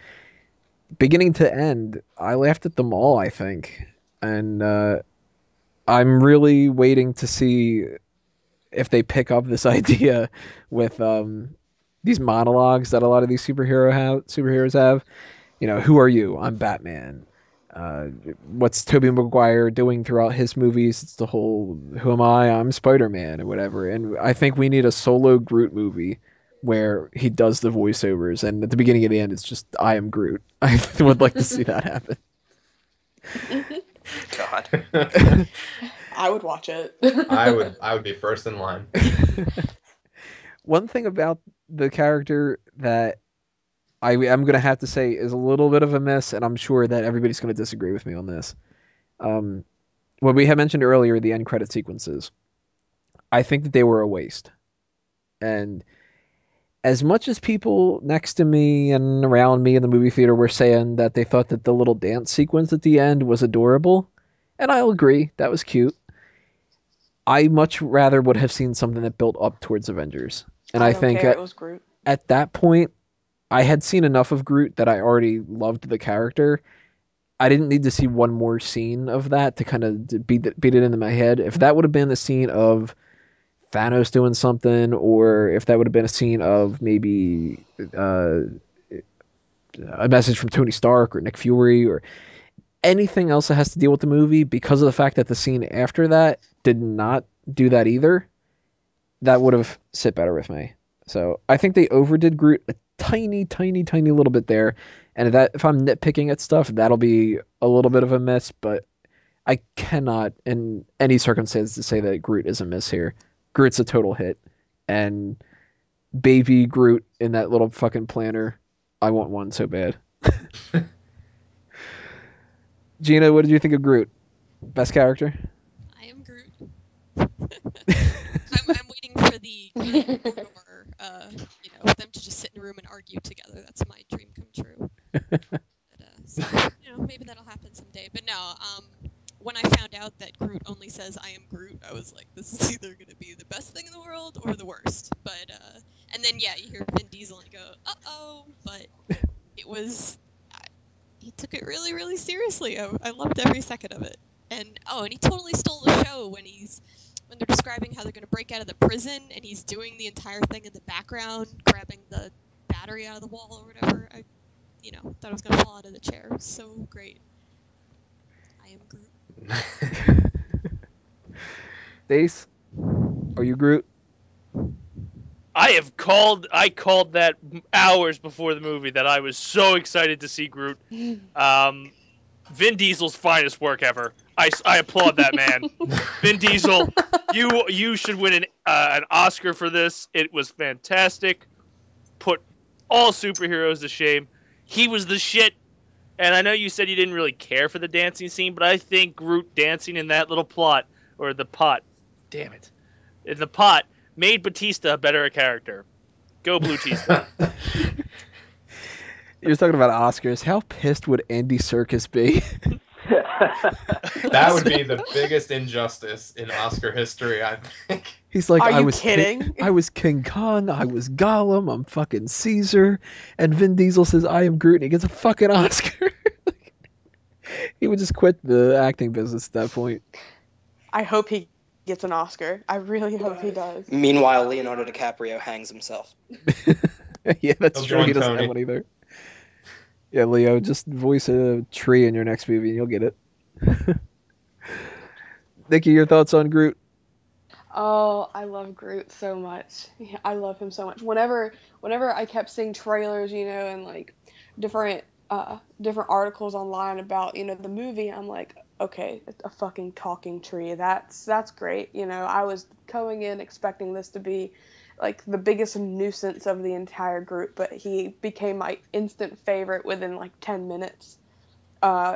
S1: beginning to end, I laughed at them all, I think. And I'm really waiting to see if they pick up this idea with these monologues that a lot of these superheroes have. You know, who are you? I'm Batman. What's Tobey Maguire doing throughout his movies? It's the whole, who am I? I'm Spider-Man or whatever. And I think we need a solo Groot movie where he does the voiceovers, and at the beginning and the end, it's just "I am Groot." I would like to see that happen.
S4: God.
S6: I would watch it.
S3: I would be first in line.
S1: One thing about the character that I'm going to have to say is a little bit of a miss, and I'm sure that everybody's going to disagree with me on this. What we had mentioned earlier, the end credit sequences, I think that they were a waste. And as much as people next to me and around me in the movie theater were saying that they thought that the little dance sequence at the end was adorable, and I'll agree, that was cute, I much rather would have seen something that built up towards Avengers. And I think
S6: it was Groot.
S1: At that point, I had seen enough of Groot that I already loved the character. I didn't need to see one more scene of that to kind of beat it into my head. If that would have been the scene of Thanos doing something, or if that would have been a scene of maybe a message from Tony Stark or Nick Fury or anything else that has to deal with the movie, because of the fact that the scene after that did not do that either, that would have sit better with me. So I think they overdid Groot a tiny little bit there, and that if I'm nitpicking at stuff, that'll be a little bit of a miss, but I cannot in any circumstance to say that Groot is a miss here. Groot's a total hit, and baby Groot in that little fucking planner, I want one so bad. Gina, what did you think of Groot? Best character?
S5: I am Groot. I'm waiting for the Mordor, them to just sit in a room and argue together. That's my dream come true. But, so, maybe that'll happen someday. But no, when I found out that Groot only says "I am Groot," I was like, this is either going to be the best thing in the world or the worst. But and then you hear Vin Diesel and you go, uh-oh, but it was. He took it really, really seriously. I loved every second of it. And he totally stole the show when they're describing how they're going to break out of the prison, and he's doing the entire thing in the background, grabbing the battery out of the wall or whatever. I thought I was going to fall out of the chair. It was so great. I am Groot.
S1: Dace, are you Groot?
S2: I called that hours before the movie that I was so excited to see Groot. Vin Diesel's finest work ever. I applaud that man. Vin Diesel, you should win an Oscar for this. It was fantastic. Put all superheroes to shame. He was the shit. And I know you said you didn't really care for the dancing scene, but I think Groot dancing in that little plot, or the pot, damn it, in the pot, made Bautista a better character. Go Bautista.
S1: You're talking about Oscars. How pissed would Andy Serkis be?
S3: That would be the biggest injustice in Oscar history, I think.
S1: He's like,
S6: Are you kidding?
S1: I was King Kong, I was Gollum, I'm fucking Caesar, and Vin Diesel says I am Groot, and he gets a fucking Oscar. He would just quit the acting business at that point.
S6: I hope he gets an Oscar. I really hope he does.
S4: Meanwhile, Leonardo DiCaprio hangs himself.
S1: Yeah, that's
S3: He'll
S1: true.
S3: join
S1: He doesn't
S3: Tony.
S1: have one either. Yeah, Leo, just voice a tree in your next movie and you'll get it. Nikki, your thoughts on Groot?
S6: Oh, I love Groot so much. Yeah, I love him so much. Whenever I kept seeing trailers, and like different different articles online about, the movie, I'm like, okay, it's a fucking talking tree. That's great. I was going in expecting this to be like the biggest nuisance of the entire group, but he became my instant favorite within like 10 minutes.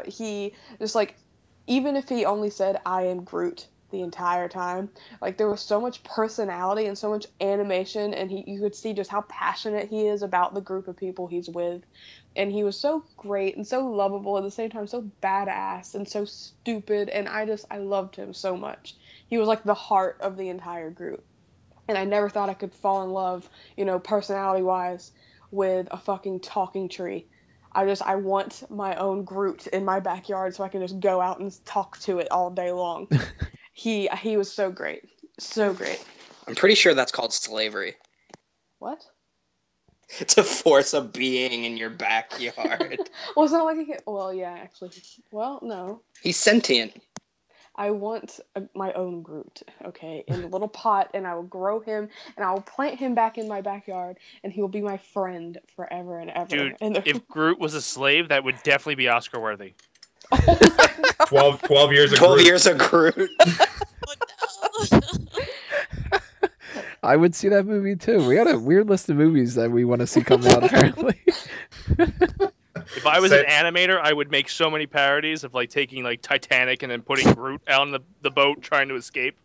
S6: He just like, even if he only said I am Groot the entire time, like there was so much personality and so much animation, and you could see just how passionate he is about the group of people he's with. And he was so great and so lovable at the same time, so badass and so stupid, and I loved him so much. He was like the heart of the entire group. And I never thought I could fall in love, personality wise, with a fucking talking tree. I want my own Groot in my backyard so I can just go out and talk to it all day long. He was so great. So great.
S4: I'm pretty sure that's called slavery.
S6: What?
S4: To force a being in your backyard.
S6: Well, it's not like well, yeah, actually. Well, no.
S4: He's sentient.
S6: I want my own Groot, okay, in a little pot, and I will grow him, and I will plant him back in my backyard, and he will be my friend forever and ever.
S2: Dude,
S6: And
S2: if Groot was a slave, that would definitely be Oscar worthy.
S6: oh my God.
S3: 12 years of
S4: 12
S3: Groot.
S4: years of Groot.
S5: Oh, no.
S1: I would see that movie too. We got a weird list of movies that we want to see come out, apparently.
S2: If I was an animator, I would make so many parodies of like taking like Titanic and then putting Groot out on the boat trying to escape.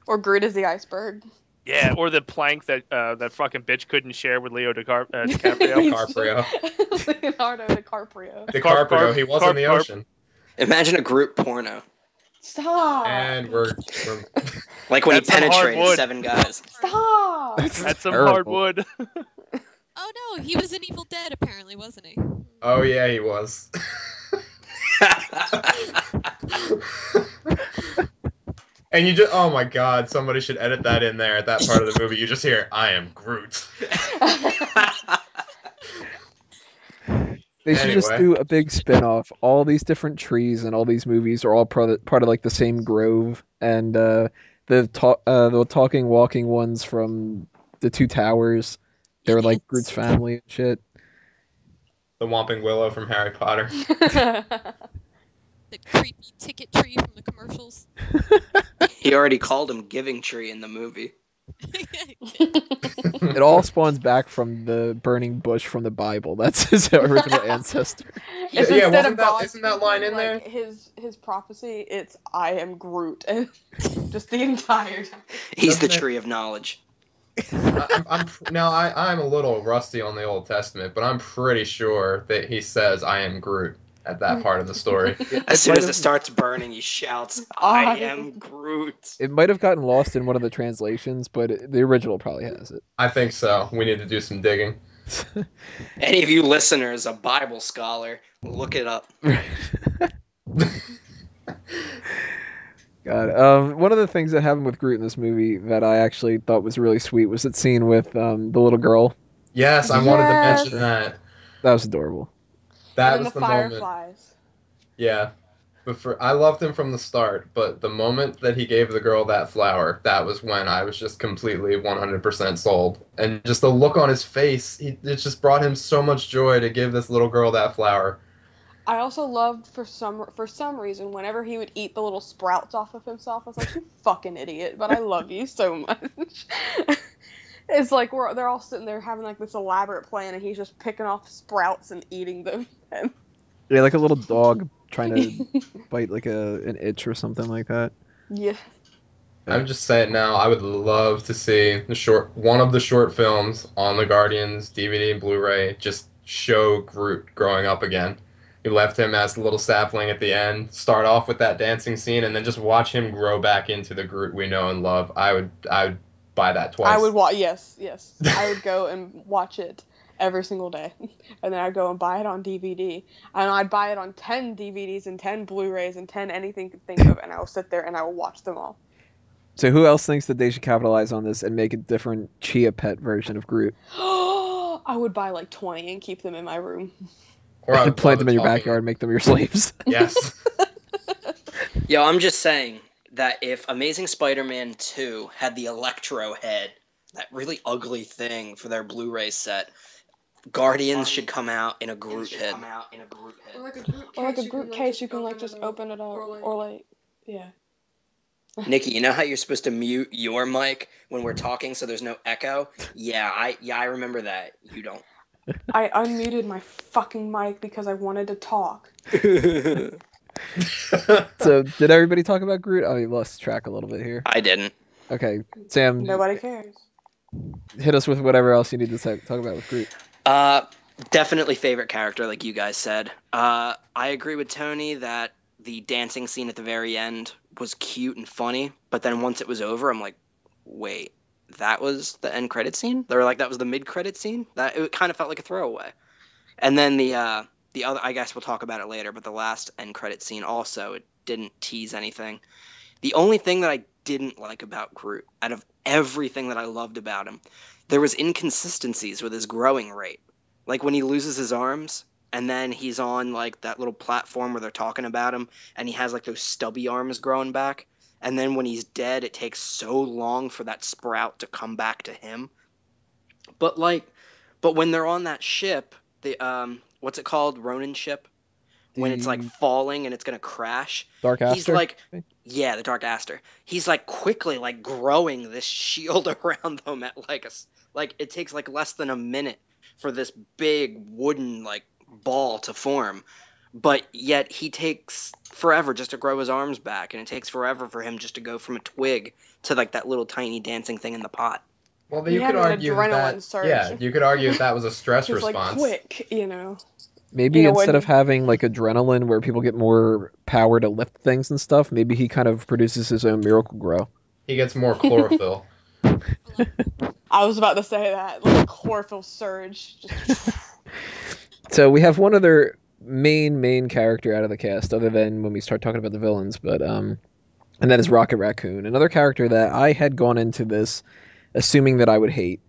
S6: Or Groot is the iceberg.
S2: Yeah, or the plank that that fucking bitch couldn't share with Leo DiCaprio.
S6: Leonardo DiCaprio.
S3: DiCaprio, he was in the ocean.
S4: Imagine a Groot porno.
S6: Stop.
S3: And we're
S4: Like when
S2: That's
S4: he
S2: some
S4: penetrated
S2: hardwood.
S4: 7 guys.
S6: Stop.
S2: That's some
S1: terrible.
S2: hardwood.
S5: Oh no, he was in Evil Dead apparently, wasn't he?
S3: oh yeah, he was. And you just, oh my god, somebody should edit that in there at that part of the movie. You just hear, I am Groot.
S1: They should just
S3: Anyway.
S1: do a big spin-off. All these different trees and all these movies are all part of like the same grove, and the talking, walking ones from the Two Towers. They were like Groot's family and shit.
S3: The Whomping Willow from Harry Potter.
S5: The creepy ticket tree from the commercials.
S4: He already called him Giving Tree in the movie.
S1: It all spawns back from the burning bush from the Bible. That's his original ancestor.
S6: It's
S3: Yeah,
S6: instead
S3: wasn't
S6: of
S3: that-
S6: God
S3: isn't that line in
S6: like, His prophecy, it's I am Groot, and just the entire time.
S4: He's the
S3: Doesn't it-
S4: tree of knowledge.
S3: I'm a little rusty on the Old Testament, but I'm pretty sure that he says, I am Groot at that part of the story.
S4: As soon
S1: might
S4: as
S1: have-
S4: it starts burning, he shouts, I am Groot.
S1: It might have gotten lost in one of the translations, but the original probably has it.
S3: I think so. We need to do some digging.
S4: Any of you listeners, a Bible scholar, look it up.
S1: God, one of the things that happened with Groot in this movie that I actually thought was really sweet was that scene with the little girl.
S3: Yes, I wanted to
S6: Yes.
S3: mention that.
S1: That was adorable.
S3: That
S6: and
S3: was
S6: the
S3: the moment.
S6: fireflies.
S3: Yeah. I loved him from the start, but the moment that he gave the girl that flower, that was when I was just completely 100% sold. And just the look on his face, it just brought him so much joy to give this little girl that flower.
S6: I also loved for some reason whenever he would eat the little sprouts off of himself, I was like, you fucking idiot, but I love you so much. It's like they're all sitting there having like this elaborate plan, and he's just picking off sprouts and eating them.
S1: Yeah, like a little dog trying to bite like an itch or something like that.
S6: Yeah.
S3: I'm just saying now, I would love to see one of the short films on the Guardians DVD and Blu-ray just show Groot growing up again. You left him as a little sapling at the end, start off with that dancing scene, and then just watch him grow back into the Groot we know and love. I would buy that twice.
S6: I would watch. Yes. I would go and watch it every single day, and then I'd go and buy it on DVD, and I'd buy it on 10 DVDs and 10 Blu-rays and 10 anything you could think of, and I will sit there and I will watch them all.
S1: So who else thinks that they should capitalize on this and make a different Chia Pet version of Groot?
S6: I would buy like 20 and keep them in my room.
S3: Or I would
S1: Plant
S3: love
S1: them in
S3: to
S1: your
S3: talk
S1: backyard,
S3: about-
S1: make them your slaves.
S3: Yes.
S4: Yo, I'm just saying that if Amazing Spider-Man 2 had the Electro head, that really ugly thing for their Blu-ray set, Guardians should come out in a Groot head.
S6: Or like a Groot case, you can like just open it up, or like, yeah.
S4: Nikki, you know how you're supposed to mute your mic when we're talking so there's no echo? Yeah, I remember that. You don't.
S6: I unmuted my fucking mic because I wanted to talk.
S1: So, did everybody talk about Groot? I lost track a little bit here.
S4: I didn't.
S1: Okay, Sam,
S6: Nobody cares.
S1: hit us with whatever else you need to talk about with Groot.
S4: Definitely favorite character, like you guys said. I agree with Tony that the dancing scene at the very end was cute and funny, but then once it was over, I'm like, wait, that was the end credit scene? They were like, that was the mid credit scene? That it kind of felt like a throwaway. And then the other, I guess we'll talk about it later, but the last end credit scene also, it didn't tease anything. The only thing that I didn't like about Groot, out of everything that I loved about him, there was inconsistencies with his growing rate. Like when he loses his arms, and then he's on like that little platform where they're talking about him, and he has like those stubby arms growing back. And then when he's dead, it takes so long for that sprout to come back to him. But when they're on that ship, the what's it called, Ronin ship, when it's like falling and it's gonna crash.
S1: Dark Aster?
S4: He's like, yeah, the Dark Aster. He's like quickly like growing this shield around them at like it takes like less than a minute for this big wooden like ball to form, but yet he takes forever just to grow his arms back, and it takes forever for him just to go from a twig to like that little tiny dancing thing in the pot.
S3: Well,
S6: He
S3: you
S6: had
S3: could
S6: an
S3: argue
S6: adrenaline
S3: that.
S6: surge.
S3: Yeah, you could argue that was a stress
S6: Just like
S3: response.
S6: quick, you know.
S1: Maybe
S6: You know,
S1: instead
S6: when-
S1: of having like adrenaline where people get more power to lift things and stuff, maybe he kind of produces his own miracle grow.
S3: He gets more chlorophyll.
S6: I was about to say that, like chlorophyll surge. Just...
S1: So we have one other main character out of the cast, other than when we start talking about the villains, but and that is Rocket Raccoon, another character that I had gone into this assuming that I would hate.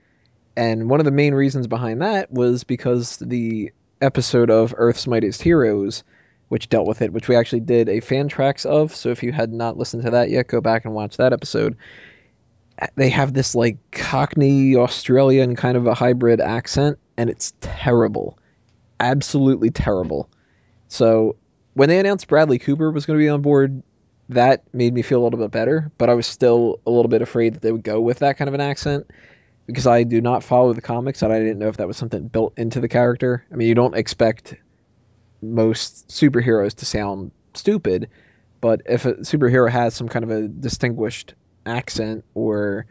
S1: And one of the main reasons behind that was because the episode of Earth's Mightiest Heroes, which dealt with it, which we actually did a fan tracks of, so if you had not listened to that yet, go back and watch that episode. They have this like Cockney Australian kind of a hybrid accent, and it's terrible. Absolutely terrible. So when they announced Bradley Cooper was going to be on board, that made me feel a little bit better, but I was still a little bit afraid that they would go with that kind of an accent, because I do not follow the comics, and I didn't know if that was something built into the character. I mean, you don't expect most superheroes to sound stupid, but if a superhero has some kind of a distinguished accent or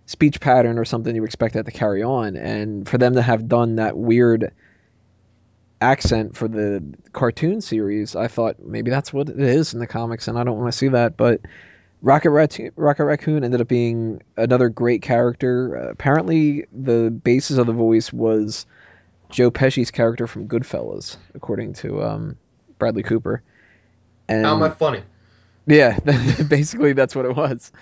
S1: speech pattern or something, you expect that to carry on. And for them to have done that weird accent for the cartoon series, I thought maybe that's what it is in the comics, and I don't want to see that. But Rocket Raccoon ended up being another great character. Apparently, the basis of the voice was Joe Pesci's character from Goodfellas, according to Bradley Cooper. And
S3: How am I funny?
S1: yeah, basically that's what it was.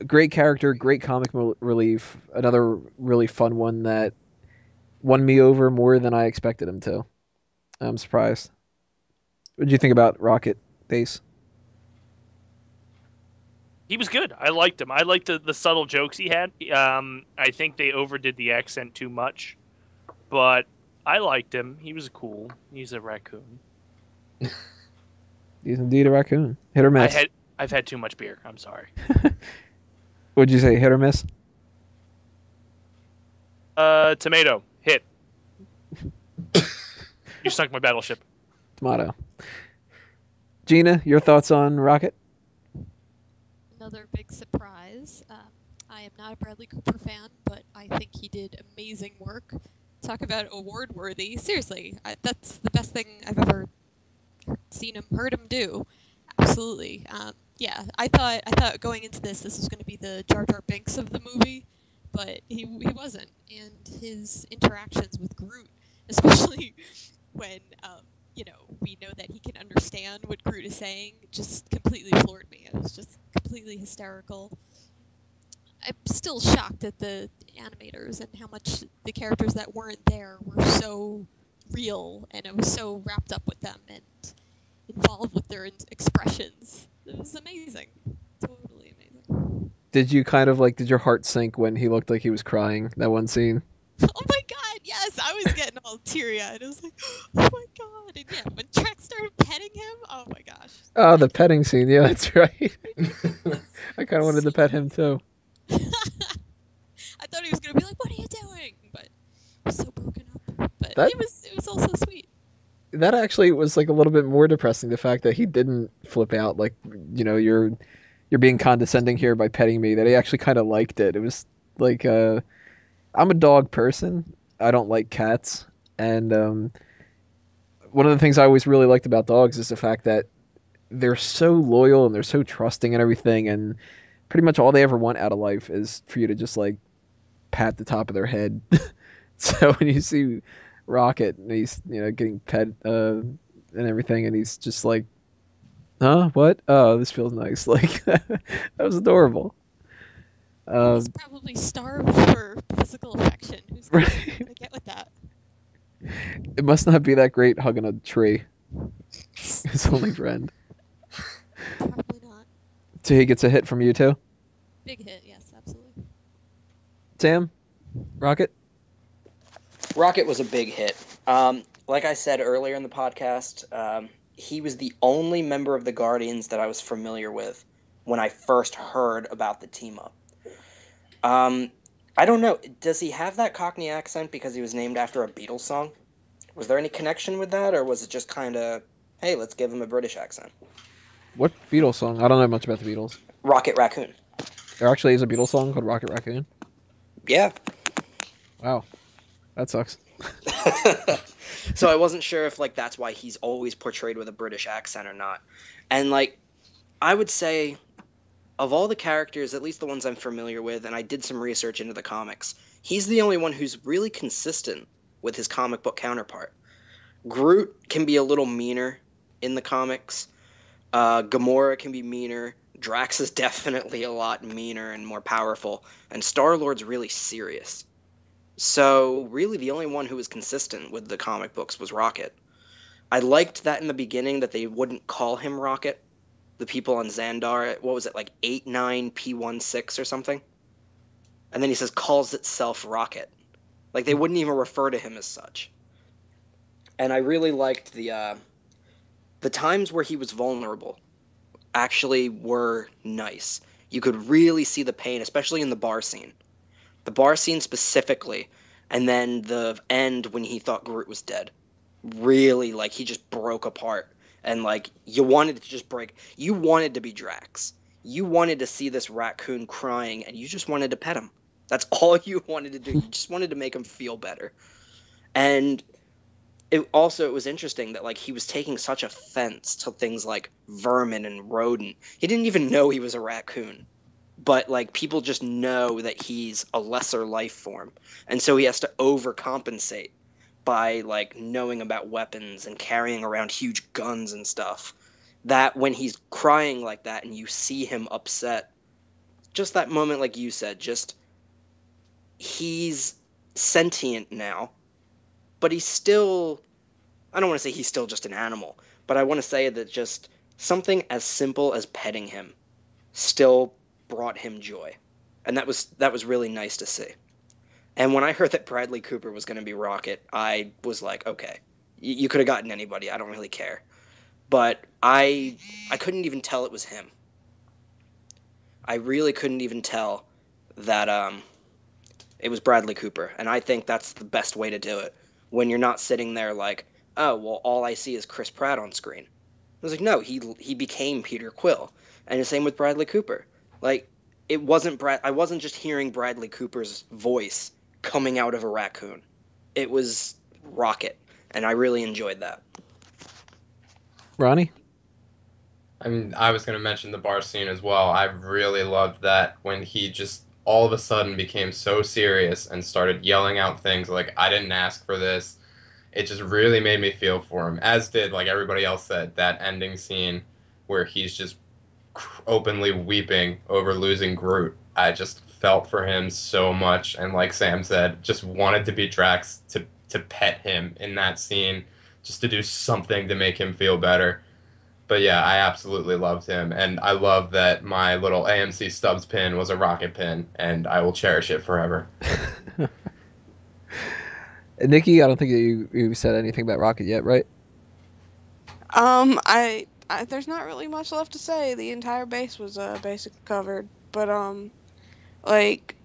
S1: Great character, great comic relief. Another really fun one that won me over more than I expected him to. I'm surprised. What did you think about Rocket, Dace?
S2: He was good. I liked him. I liked the subtle jokes he had. I think they overdid the accent too much, but I liked him. He was cool. He's a raccoon.
S1: He's indeed a raccoon. Hit or miss?
S2: I've had too much beer. I'm sorry.
S1: What'd you say, hit or miss?
S2: Tomato. Hit. You sunk my battleship.
S1: Tomato. Gina, your thoughts on Rocket?
S5: Another big surprise. I am not a Bradley Cooper fan, but I think he did amazing work. Talk about award worthy. Seriously, that's the best thing I've ever seen him, heard him do. Absolutely. Yeah, I thought going into this was going to be the Jar Jar Binks of the movie, but he wasn't. And his interactions with Groot, especially when we know that he can understand what Groot is saying, just completely floored me. It was just completely hysterical. I'm still shocked at the animators and how much the characters that weren't there were so real, and it was so wrapped up with them and involved with their expressions. It was amazing. Totally amazing.
S1: Did your heart sink when he looked like he was crying, that one scene?
S5: Oh my god, yes! I was getting all teary-eyed. I was like, oh my god. And yeah, when Trek started petting him, oh my gosh.
S1: Oh, the petting scene. Yeah, that's right. I kind of wanted to pet him, too.
S5: I thought he was going to be like, what are you doing? But he was so broken up. But it was also sweet.
S1: That actually was like a little bit more depressing, the fact that he didn't flip out like, you're being condescending here by petting me, that he actually kind of liked it. It was like, I'm a dog person. I don't like cats. And one of the things I always really liked about dogs is the fact that they're so loyal and they're so trusting and everything. And pretty much all they ever want out of life is for you to just like pat the top of their head. So when you see Rocket and he's getting pet and everything, and he's just like, huh, what? Oh, this feels nice. Like that was adorable.
S5: He's probably starved for physical affection. Who's gonna get with that?
S1: It must not be that great hugging a tree. His only friend.
S5: Probably not.
S1: So he gets a hit from you too?
S5: Big hit, yes, absolutely.
S1: Sam? Rocket?
S4: Rocket was a big hit. Like I said earlier in the podcast, he was the only member of the Guardians that I was familiar with when I first heard about the team-up. I don't know. Does he have that Cockney accent because he was named after a Beatles song? Was there any connection with that, or was it just kind of, hey, let's give him a British accent?
S1: What Beatles song? I don't know much about the Beatles.
S4: Rocket Raccoon.
S1: There actually is a Beatles song called Rocket Raccoon?
S4: Yeah.
S1: Wow. That sucks.
S4: So I wasn't sure if, like, that's why he's always portrayed with a British accent or not. And, like, I would say, of all the characters, at least the ones I'm familiar with, and I did some research into the comics, he's the only one who's really consistent with his comic book counterpart. Groot can be a little meaner in the comics. Gamora can be meaner. Drax is definitely a lot meaner and more powerful. And Star-Lord's really serious. So, really, the only one who was consistent with the comic books was Rocket. I liked that in the beginning that they wouldn't call him Rocket. The people on Xandar, what was it, like 89P16 or something? And then he says, calls itself Rocket. Like, they wouldn't even refer to him as such. And I really liked the times where he was vulnerable actually were nice. You could really see the pain, especially in the bar scene. The bar scene specifically, and then the end when he thought Groot was dead. Really, like, he just broke apart. And, like, you wanted to just break. You wanted to be Drax. You wanted to see this raccoon crying, and you just wanted to pet him. That's all you wanted to do. You just wanted to make him feel better. And it was interesting that, like, he was taking such offense to things like vermin and rodent. He didn't even know he was a raccoon. But, like, people just know that he's a lesser life form. And so he has to overcompensate by, like, knowing about weapons and carrying around huge guns and stuff. That when he's crying like that and you see him upset, just that moment, like you said, just he's sentient now, but he's still, I don't want to say he's still just an animal, but I want to say that just something as simple as petting him still brought him joy. And that was really nice to see. And when I heard that Bradley Cooper was going to be Rocket, I was like, okay, you could have gotten anybody. I don't really care. But I couldn't even tell it was him. I really couldn't even tell that it was Bradley Cooper. And I think that's the best way to do it. When you're not sitting there like, oh, well, all I see is Chris Pratt on screen. I was like, no, he became Peter Quill. And the same with Bradley Cooper. Like, it wasn't I wasn't just hearing Bradley Cooper's voice coming out of a raccoon. It was Rocket, and I really enjoyed that.
S1: Ronnie?
S3: I mean, I was going to mention the bar scene as well. I really loved that when he just all of a sudden became so serious and started yelling out things like, I didn't ask for this. It just really made me feel for him, as did, like everybody else said, that ending scene where he's just openly weeping over losing Groot. I just felt for him so much, and like Sam said, just wanted to be Drax to pet him in that scene, just to do something to make him feel better. But yeah, I absolutely loved him, and I love that my little AMC Stubbs pin was a Rocket pin, and I will cherish it forever.
S1: Nikki, I don't think you said anything about Rocket yet, right?
S6: I there's not really much left to say. The entire base was basically covered, but like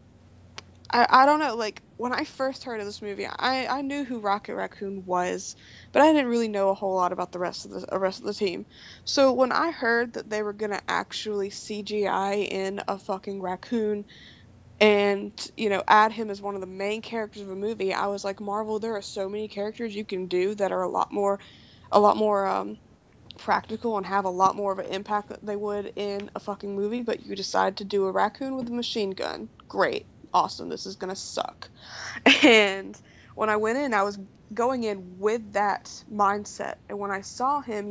S6: I don't know. Like when I first heard of this movie, I knew who Rocket Raccoon was, but I didn't really know a whole lot about the rest of the team. So when I heard that they were gonna actually CGI in a fucking raccoon and add him as one of the main characters of a movie, I was like, Marvel, there are so many characters you can do that are a lot more practical and have a lot more of an impact than they would in a fucking movie, but you decide to do a raccoon with a machine gun. Great. Awesome. This is gonna suck. And when I went in, I was going in with that mindset, and when I saw him,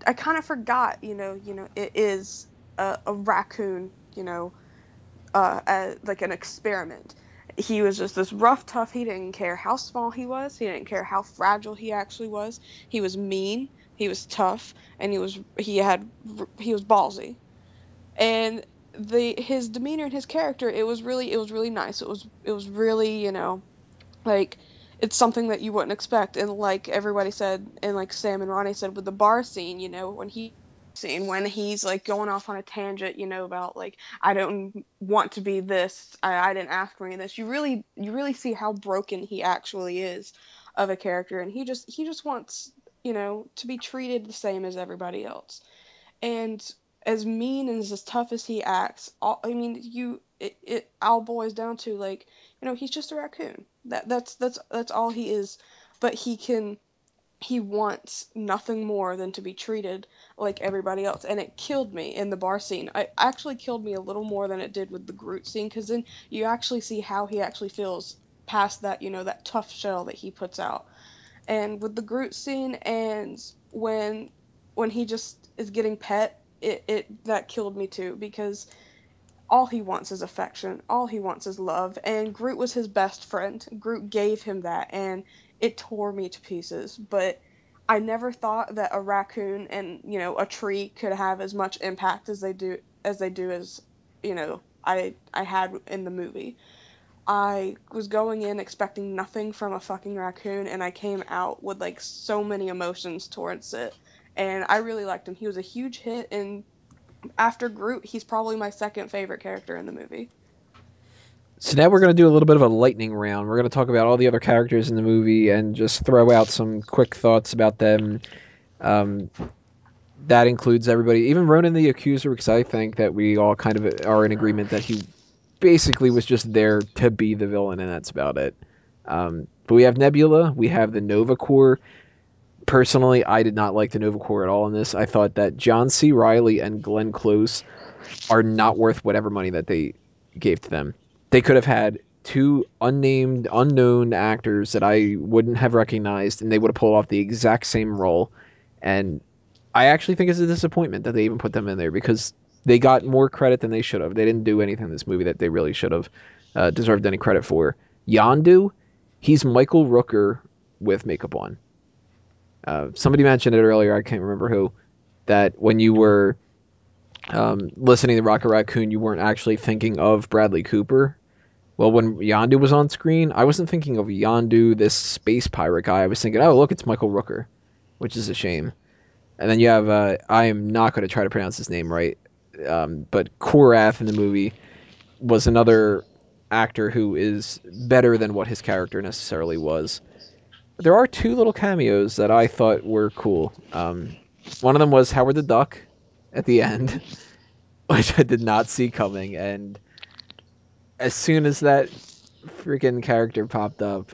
S6: I kind of forgot, it is a raccoon, like an experiment. He was just this rough, tough. He didn't care how small he was. He didn't care how fragile he actually was. He was mean. He was tough, and he was ballsy. And his demeanor and his character, it was really nice. It was really, like, it's something that you wouldn't expect. And like everybody said, and like Sam and Ronnie said with the bar scene, when he's like going off on a tangent, about like, I don't want to be this, I didn't ask for any of this. You really see how broken he actually is of a character, and he just wants, to be treated the same as everybody else. And as mean and as tough as he acts, it all boils down to, like, he's just a raccoon. That's all he is. But he wants nothing more than to be treated like everybody else. And it killed me in the bar scene. It actually killed me a little more than it did with the Groot scene, because then you actually see how he actually feels past that, that tough shell that he puts out. And with the Groot scene, and when he just is getting pet, that killed me too, because all he wants is affection, all he wants is love, and Groot was his best friend. Groot gave him that, and it tore me to pieces. But I never thought that a raccoon and a tree could have as much impact as they do as I had in the movie. I was going in expecting nothing from a fucking raccoon, and I came out with like so many emotions towards it. And I really liked him. He was a huge hit, and after Groot, he's probably my second favorite character in the movie.
S1: So now we're going to do a little bit of a lightning round. We're going to talk about all the other characters in the movie and just throw out some quick thoughts about them. That includes everybody, even Ronan the Accuser, because I think that we all kind of are in agreement that he basically was just there to be the villain, and that's about it. But we have Nebula, we have the Nova Corps. Personally, I did not like the Nova Corps at all in this. I thought that John C. Reilly and Glenn Close are not worth whatever money that they gave to them. They could have had two unnamed, unknown actors that I wouldn't have recognized, and they would have pulled off the exact same role. And I actually think it's a disappointment that they even put them in there, because they got more credit than they should have. They didn't do anything in this movie that they really should have deserved any credit for. Yondu, he's Michael Rooker with makeup on. Somebody mentioned it earlier, I can't remember who, that when you were listening to Rocket Raccoon, you weren't actually thinking of Bradley Cooper. Well, when Yondu was on screen, I wasn't thinking of Yondu, this space pirate guy. I was thinking, oh, look, it's Michael Rooker, which is a shame. And then you have, I am not going to try to pronounce his name right, but Korath in the movie was another actor who is better than what his character necessarily was. There are two little cameos that I thought were cool. One of them was Howard the Duck at the end, which I did not see coming. And as soon as that freaking character popped up,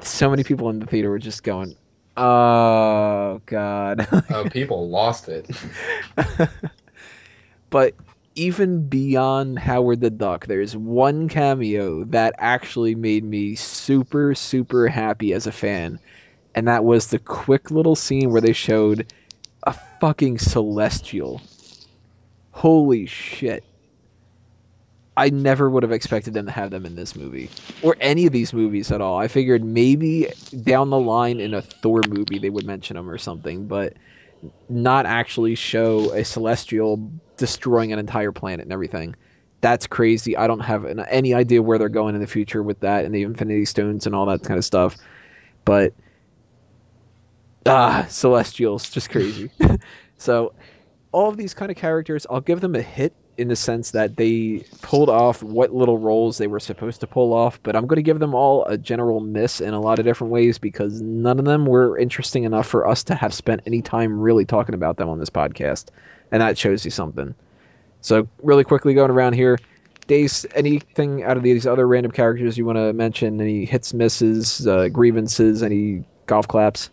S1: so many people in the theater were just going, oh, God.
S3: Oh, people lost it.
S1: But even beyond Howard the Duck, there's one cameo that actually made me super, super happy as a fan. And that was the quick little scene where they showed a fucking Celestial. Holy shit. I never would have expected them to have them in this movie or any of these movies at all. I figured maybe down the line in a Thor movie they would mention them or something, but not actually show a celestial destroying an entire planet and everything. That's crazy. I don't have any idea where they're going in the future with that and the Infinity Stones and all that kind of stuff. But Celestials, just crazy. So all of these kind of characters, I'll give them a hit in the sense that they pulled off what little roles they were supposed to pull off, but I'm going to give them all a general miss in a lot of different ways because none of them were interesting enough for us to have spent any time really talking about them on this podcast, and that shows you something. So really quickly going around here, Dace, anything out of these other random characters you want to mention? Any hits, misses, grievances, any golf claps?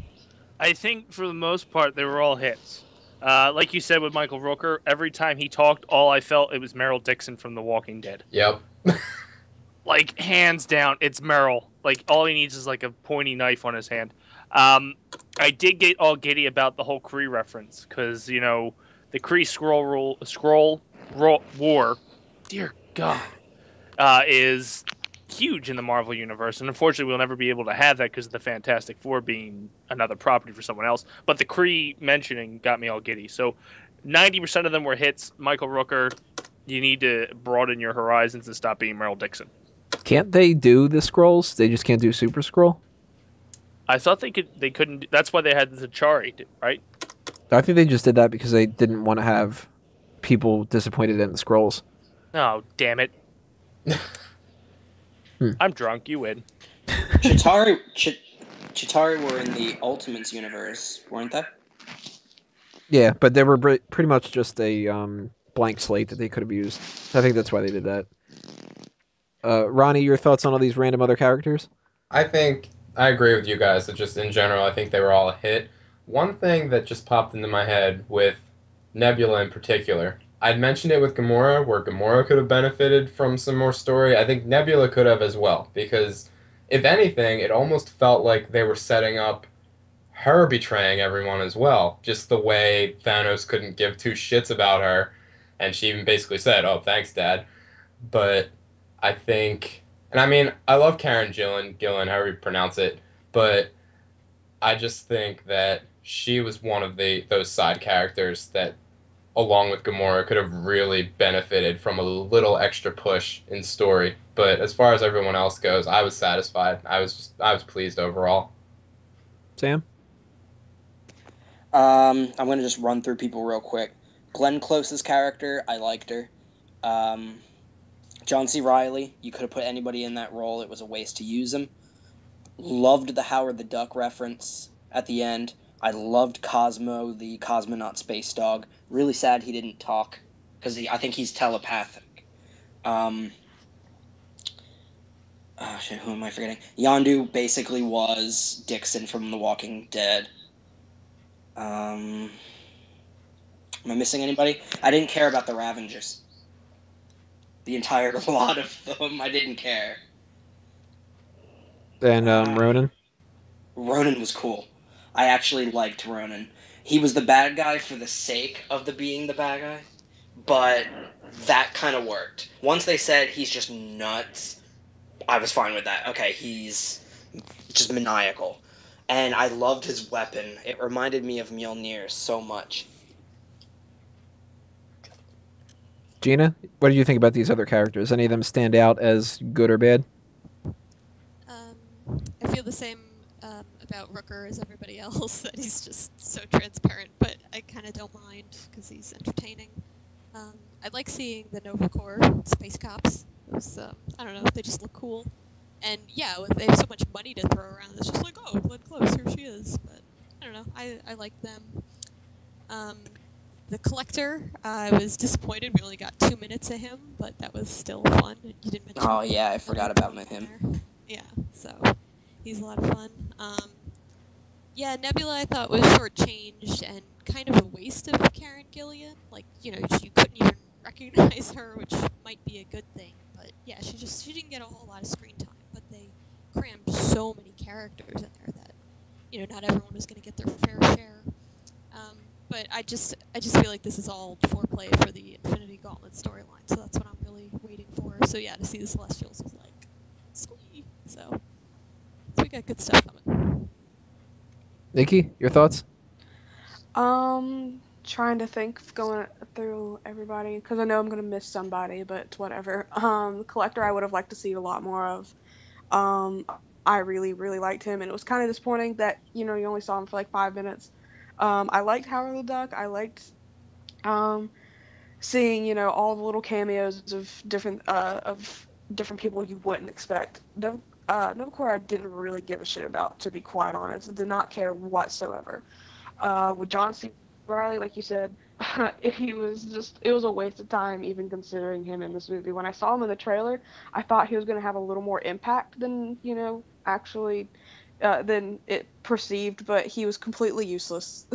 S2: I think for the most part they were all hits. Like you said with Michael Rooker, every time he talked, all I felt it was Meryl Dixon from The Walking Dead.
S3: Yep.
S2: Like, hands down, it's Meryl. Like, all he needs is, like, a pointy knife on his hand. I did get all giddy about the whole Kree reference, because, you know, the Kree Skrull War, dear God, is huge in the Marvel Universe, and unfortunately we'll never be able to have that because of the Fantastic Four being another property for someone else. But the Kree mentioning got me all giddy. So 90% of them were hits. Michael Rooker, you need to broaden your horizons and stop being Meryl Dixon.
S1: Can't they do the Skrulls? They just can't do Super Skrull?
S2: I thought they could. They couldn't. That's why they had the Chari, right?
S1: I think they just did that because they didn't want to have people disappointed in the Skrulls.
S2: Oh, damn it. I'm drunk. You win.
S4: Chitauri were in the Ultimates universe, weren't they?
S1: Yeah, but they were pretty much just a blank slate that they could have used. I think that's why they did that. Ronnie, your thoughts on all these random other characters?
S3: I think I agree with you guys. That just in general, I think they were all a hit. One thing that just popped into my head with Nebula in particular, I'd mentioned it with Gamora, where Gamora could have benefited from some more story. I think Nebula could have as well, because if anything, it almost felt like they were setting up her betraying everyone as well. Just the way Thanos couldn't give two shits about her, and she even basically said, "Oh, thanks, Dad." But I think, and I mean, I love Karen Gillan, however you pronounce it, but I just think that she was one of those side characters that, along with Gamora, could have really benefited from a little extra push in story. But as far as everyone else goes, I was satisfied. I was pleased overall.
S1: Sam?
S4: I'm going to just run through people real quick. Glenn Close's character, I liked her. John C. Reilly, you could have put anybody in that role. It was a waste to use him. Loved the Howard the Duck reference at the end. I loved Cosmo, the cosmonaut space dog. Really sad he didn't talk, because I think he's telepathic. Who am I forgetting? Yondu basically was Dixon from The Walking Dead. Am I missing anybody? I didn't care about the Ravengers. The entire lot of them, I didn't care.
S1: And Ronan?
S4: Ronan was cool. I actually liked Ronan. He was the bad guy for the sake of being the bad guy, but that kind of worked. Once they said he's just nuts, I was fine with that. Okay, he's just maniacal. And I loved his weapon. It reminded me of Mjolnir so much.
S1: Gina, what did you think about these other characters? Any of them stand out as good or bad?
S5: I feel the same about Rooker as everybody else, that he's just so transparent, but I kind of don't mind because he's entertaining. I like seeing the Nova Corps space cops. Those, I don't know, they just look cool. And yeah, they have so much money to throw around, it's just like, oh, Glenn Close, here she is. But I don't know, I like them. The Collector, I was disappointed we only got 2 minutes of him, but that was still fun. You didn't mention
S4: Oh yeah, I forgot about him.
S5: Yeah, so he's a lot of fun. Yeah, Nebula I thought was shortchanged and kind of a waste of Karen Gillan. Like, you know, you couldn't even recognize her, which might be a good thing. But yeah, she didn't get a whole lot of screen time. But they crammed so many characters in there that, you know, not everyone was going to get their fair share. But I just feel like this is all foreplay for the Infinity Gauntlet storyline, so that's what I'm really waiting for. So yeah, to see the Celestials was like, sweet. So we got good stuff coming.
S1: Nikki, your thoughts?
S6: Trying to think of going through everybody because I know I'm gonna miss somebody, but it's whatever. Collector, I would have liked to see a lot more of. Um, I really, really liked him, and it was kind of disappointing that you only saw him for like 5 minutes. I liked Howard the Duck. I liked um seeing all the little cameos of different people you wouldn't expect. Novcore I didn't really give a shit about, to be quite honest. I did not care whatsoever. With John C. Reilly, like you said, it was a waste of time even considering him in this movie. When I saw him in the trailer, I thought he was going to have a little more impact than, actually, than it perceived, but he was completely useless.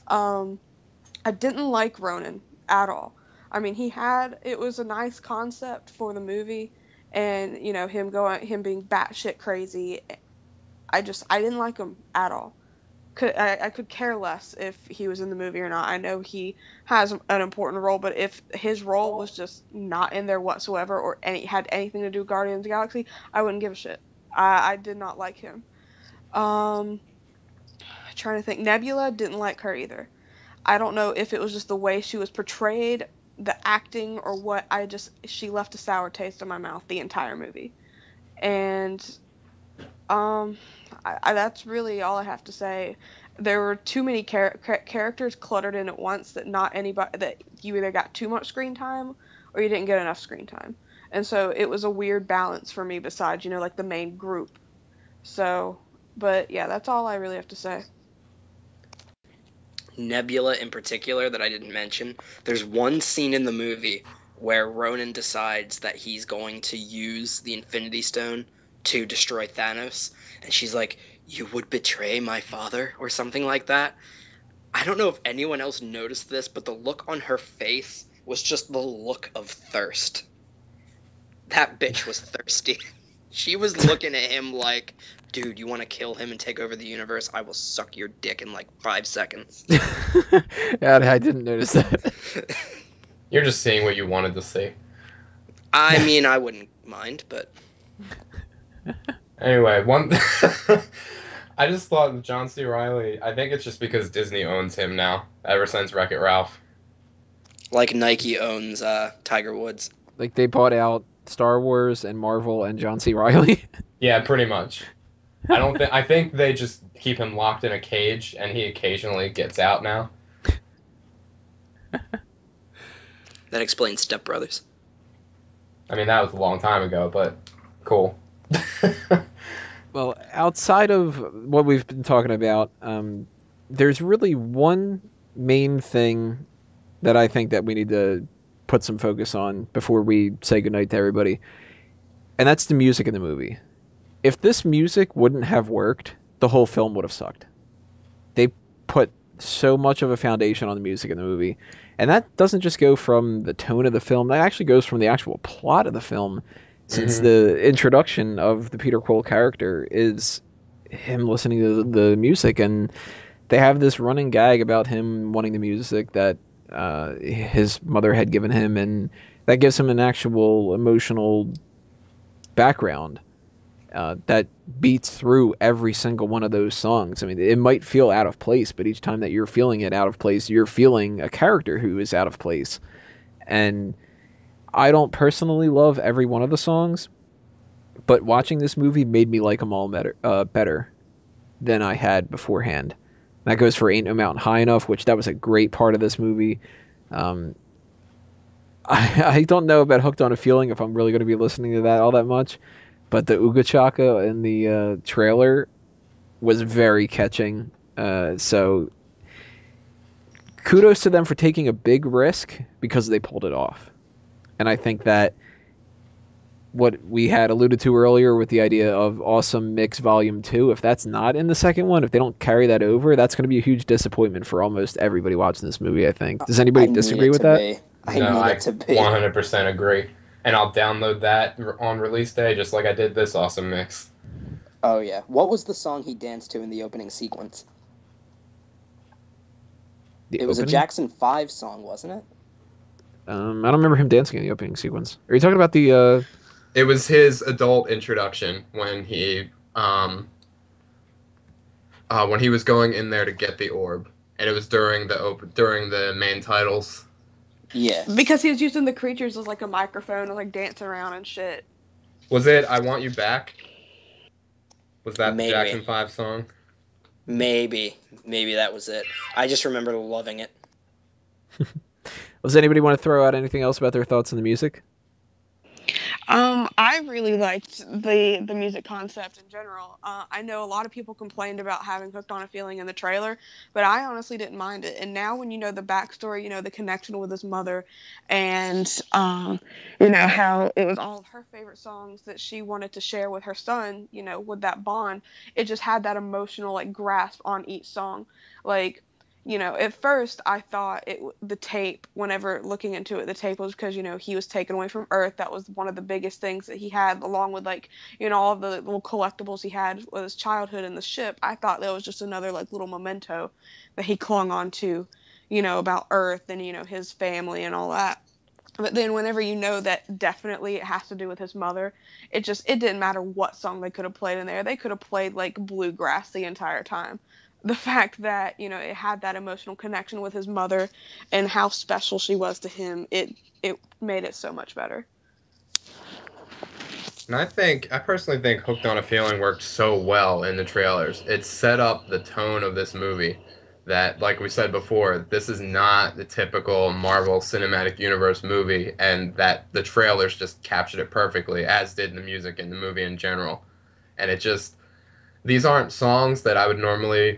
S6: um, I didn't like Ronan at all. I mean, it was a nice concept for the movie, and, him being batshit crazy. I didn't like him at all. I could care less if he was in the movie or not. I know he has an important role, but if his role was just not in there whatsoever or had anything to do with Guardians of the Galaxy, I wouldn't give a shit. I did not like him. Trying to think. Nebula, didn't like her either. I don't know if it was just the way she was portrayed, the acting, or what. She left a sour taste in my mouth the entire movie. And that's really all I have to say. There were too many characters cluttered in at once that you either got too much screen time or you didn't get enough screen time. And so it was a weird balance for me besides, like the main group. So, but yeah, that's all I really have to say.
S4: Nebula in particular that I didn't mention. There's one scene in the movie where Ronan decides that he's going to use the Infinity Stone to destroy Thanos, and she's like, "You would betray my father," or something like that. I don't know if anyone else noticed this, but the look on her face was just the look of thirst. That bitch was thirsty. She was looking at him like, "Dude, you want to kill him and take over the universe? I will suck your dick in like 5 seconds."
S1: Yeah, I didn't notice that.
S3: You're just seeing what you wanted to see.
S4: I mean, I wouldn't mind, but...
S3: Anyway, I just thought of John C. Reilly. I think it's just because Disney owns him now, ever since Wreck-It Ralph.
S4: Like Nike owns Tiger Woods.
S1: Like they bought out Star Wars and Marvel and John C. Reilly.
S3: Yeah, pretty much. I think they just keep him locked in a cage, and he occasionally gets out now.
S4: That explains Step Brothers.
S3: I mean, that was a long time ago, but cool.
S1: Well, outside of what we've been talking about, there's really one main thing that I think that we need to put some focus on before we say goodnight to everybody, and that's the music in the movie. If this music wouldn't have worked, the whole film would have sucked. They put so much of a foundation on the music in the movie, and that doesn't just go from the tone of the film, that actually goes from the actual plot of the film. Since the introduction of the Peter Quill character is him listening to the music, and they have this running gag about him wanting the music that his mother had given him, and that gives him an actual emotional background that beats through every single one of those songs. I mean, it might feel out of place, but each time that you're feeling it out of place, you're feeling a character who is out of place. And I don't personally love every one of the songs, but watching this movie made me like them all better than I had beforehand. That goes for Ain't No Mountain High Enough, which that was a great part of this movie. I don't know about Hooked on a Feeling if I'm really going to be listening to that all that much, but the Ooga Chaka in the trailer was very catching. So kudos to them for taking a big risk because they pulled it off. And I think that what we had alluded to earlier with the idea of Awesome Mix Volume 2, if that's not in the second one, if they don't carry that over, that's going to be a huge disappointment for almost everybody watching this movie, I think. Does anybody disagree with that?
S4: I need it to be.
S3: 100% agree. And I'll download that on release day just like I did this Awesome Mix.
S4: Oh, yeah. What was the song he danced to in the opening sequence? It was a Jackson 5 song, wasn't it?
S1: I don't remember him dancing in the opening sequence. Are you talking about the?
S3: It was his adult introduction when he was going in there to get the orb, and it was during the main titles.
S4: Yeah.
S6: Because he was using the creatures as like a microphone and like dancing around and shit.
S3: Was it "I Want You Back"? Was that
S4: Maybe.
S3: the Jackson 5 song?
S4: Maybe that was it. I just remember loving it.
S1: Does anybody want to throw out anything else about their thoughts on the music?
S6: I really liked the music concept in general. I know a lot of people complained about having Hooked on a Feeling in the trailer, but I honestly didn't mind it. And now when you know the backstory, you know the connection with his mother, and you know how it was all of her favorite songs that she wanted to share with her son, you know, with that bond, it just had that emotional like grasp on each song. Like, you know, at first I thought the tape, whenever looking into it, the tape was because, you know, he was taken away from Earth. That was one of the biggest things that he had, along with, like, you know, all of the little collectibles he had with his childhood in the ship. I thought that was just another, like, little memento that he clung on to, you know, about Earth and, you know, his family and all that. But then whenever you know that definitely it has to do with his mother, it didn't matter what song they could have played in there. They could have played, like, bluegrass the entire time. The fact that, you know, it had that emotional connection with his mother and how special she was to him, it made it so much better.
S3: And I personally think Hooked on a Feeling worked so well in the trailers. It set up the tone of this movie that, like we said before, this is not the typical Marvel Cinematic Universe movie, and that the trailers just captured it perfectly, as did the music in the movie in general. And these aren't songs that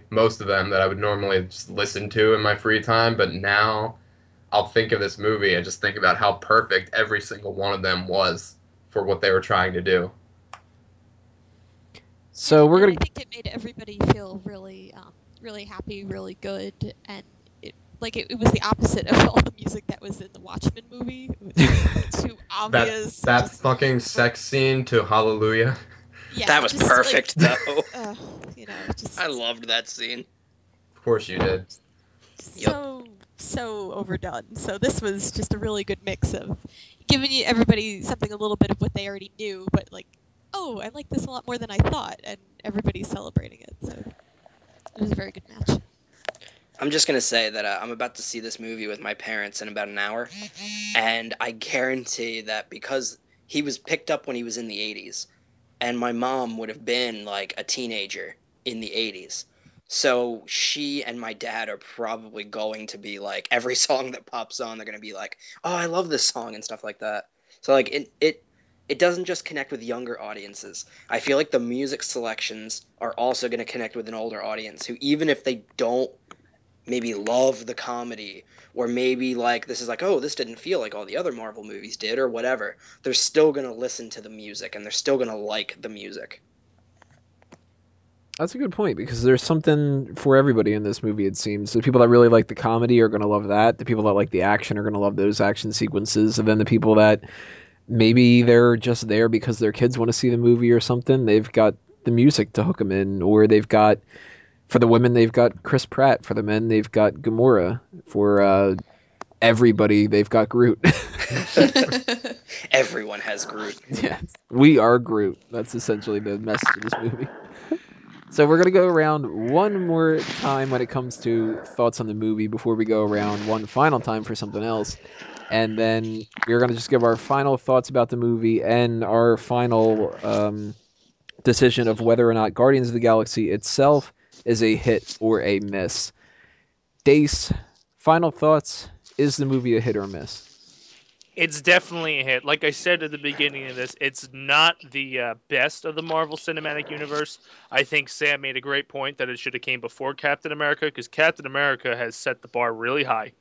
S3: most of them that I would normally just listen to in my free time, but now I'll think of this movie and just think about how perfect every single one of them was for what they were trying to do.
S1: So we're gonna.
S5: I think it made everybody feel really, really happy, really good, and it was the opposite of all the music that was in the Watchmen movie. It was too obvious.
S3: That fucking sex scene to Hallelujah.
S5: Yeah,
S4: that was perfect, though.
S5: You know,
S4: I loved that scene.
S3: Of course you did.
S5: So overdone. So this was just a really good mix of giving everybody something a little bit of what they already knew, but like, oh, I like this a lot more than I thought, and everybody's celebrating it. So it was a very good match.
S4: I'm just going to say that I'm about to see this movie with my parents in about an hour, and I guarantee that because he was picked up when he was in the 80s, and my mom would have been like a teenager in the 80s. So she and my dad are probably going to be like, every song that pops on, they're going to be like, oh, I love this song and stuff like that. So like it doesn't just connect with younger audiences. I feel like the music selections are also going to connect with an older audience who, even if they don't maybe love the comedy, or maybe like this is like, oh, this didn't feel like all the other Marvel movies did, or whatever, they're still going to listen to the music and they're still going to like the music.
S1: That's a good point, because there's something for everybody in this movie, it seems. The people that really like the comedy are going to love that. The people that like the action are going to love those action sequences. And then the people that maybe they're just there because their kids want to see the movie or something, they've got the music to hook them in. Or they've got, for the women, they've got Chris Pratt. For the men, they've got Gamora. For everybody, they've got Groot.
S4: Everyone has Groot.
S1: Yeah, we are Groot. That's essentially the message of this movie. So we're going to go around one more time when it comes to thoughts on the movie before we go around one final time for something else. And then we're going to just give our final thoughts about the movie and our final decision of whether or not Guardians of the Galaxy itself is a hit or a miss. Dace, final thoughts. Is the movie a hit or a miss?
S2: It's definitely a hit. Like I said at the beginning of this, it's not the best of the Marvel Cinematic Universe. I think Sam made a great point that it should have came before Captain America, because Captain America has set the bar really high.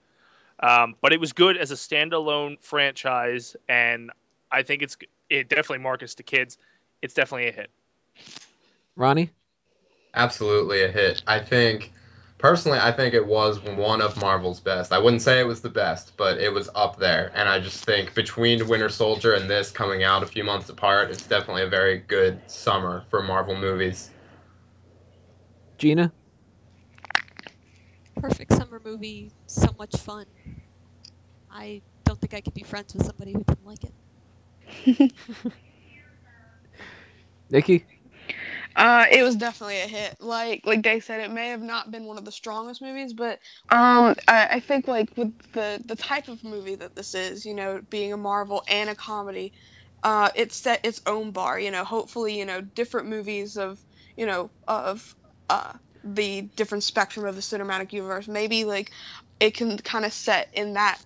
S2: But it was good as a standalone franchise, and I think it definitely markets to kids. It's definitely a hit.
S1: Ronnie?
S3: Absolutely a hit. Personally, I think it was one of Marvel's best. I wouldn't say it was the best, but it was up there. And I just think between Winter Soldier and this coming out a few months apart, it's definitely a very good summer for Marvel movies.
S1: Gina?
S5: Perfect summer movie, so much fun. I don't don't think I could be friends with somebody who didn't like it.
S1: Nikki?
S6: It was definitely a hit. Like Dace said, it may have not been one of the strongest movies, but I think like with the type of movie that this is, being a Marvel and a comedy, it set its own bar. Hopefully, different movies of the different spectrum of the cinematic universe. Maybe like it can kind of set in that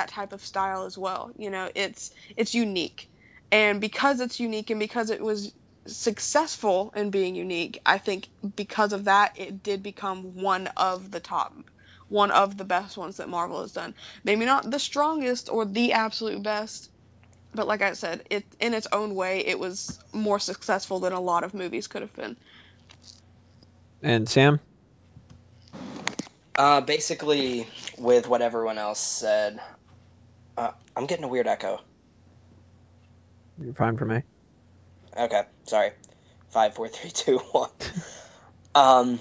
S6: type of style as well. It's unique, and because it's unique and because it was successful in being unique, I think because of that, it did become one of the best ones that Marvel has done. Maybe not the strongest or the absolute best, but like I said, it in its own way, it was more successful than a lot of movies could have been.
S1: And Sam?
S4: Basically, with what everyone else said, I'm getting a weird echo.
S1: You're fine for me.
S4: Okay, sorry. 5, 4, 3, 2, 1.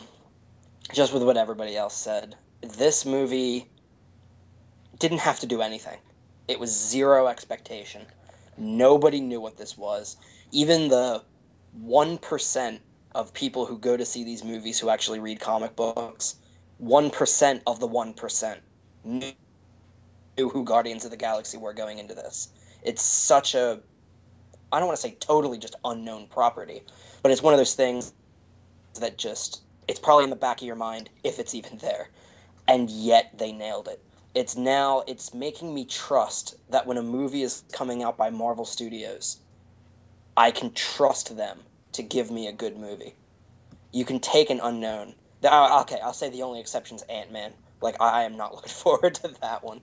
S4: Just with what everybody else said, this movie didn't have to do anything. It was zero expectation. Nobody knew what this was. Even the 1% of people who go to see these movies who actually read comic books, 1% of the 1% knew who Guardians of the Galaxy were going into this. It's such a, I don't want to say totally just unknown property, but it's one of those things that just, it's probably in the back of your mind if it's even there. And yet they nailed it. It's making me trust that when a movie is coming out by Marvel Studios, I can trust them to give me a good movie. You can take an unknown. Okay, I'll say the only exception's Ant-Man. Like, I am not looking forward to that one.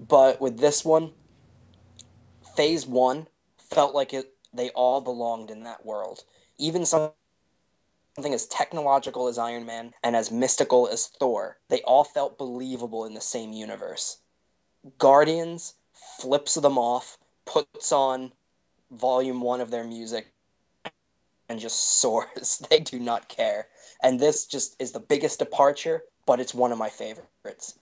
S4: But with this one, Phase 1 felt like they all belonged in that world. Even something as technological as Iron Man and as mystical as Thor, they all felt believable in the same universe. Guardians flips them off, puts on volume 1 of their music, and just soars. They do not care. And this just is the biggest departure, but it's one of my favorites.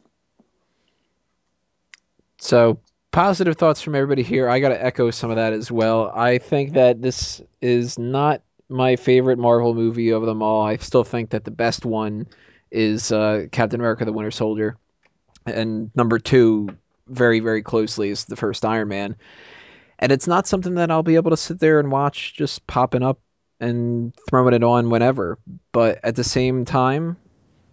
S1: So, positive thoughts from everybody here. I got to echo some of that as well. I think that this is not my favorite Marvel movie of them all. I still think that the best one is Captain America: The Winter Soldier. And number 2, very, very closely, is the first Iron Man. And it's not something that I'll be able to sit there and watch just popping up and throwing it on whenever. But at the same time,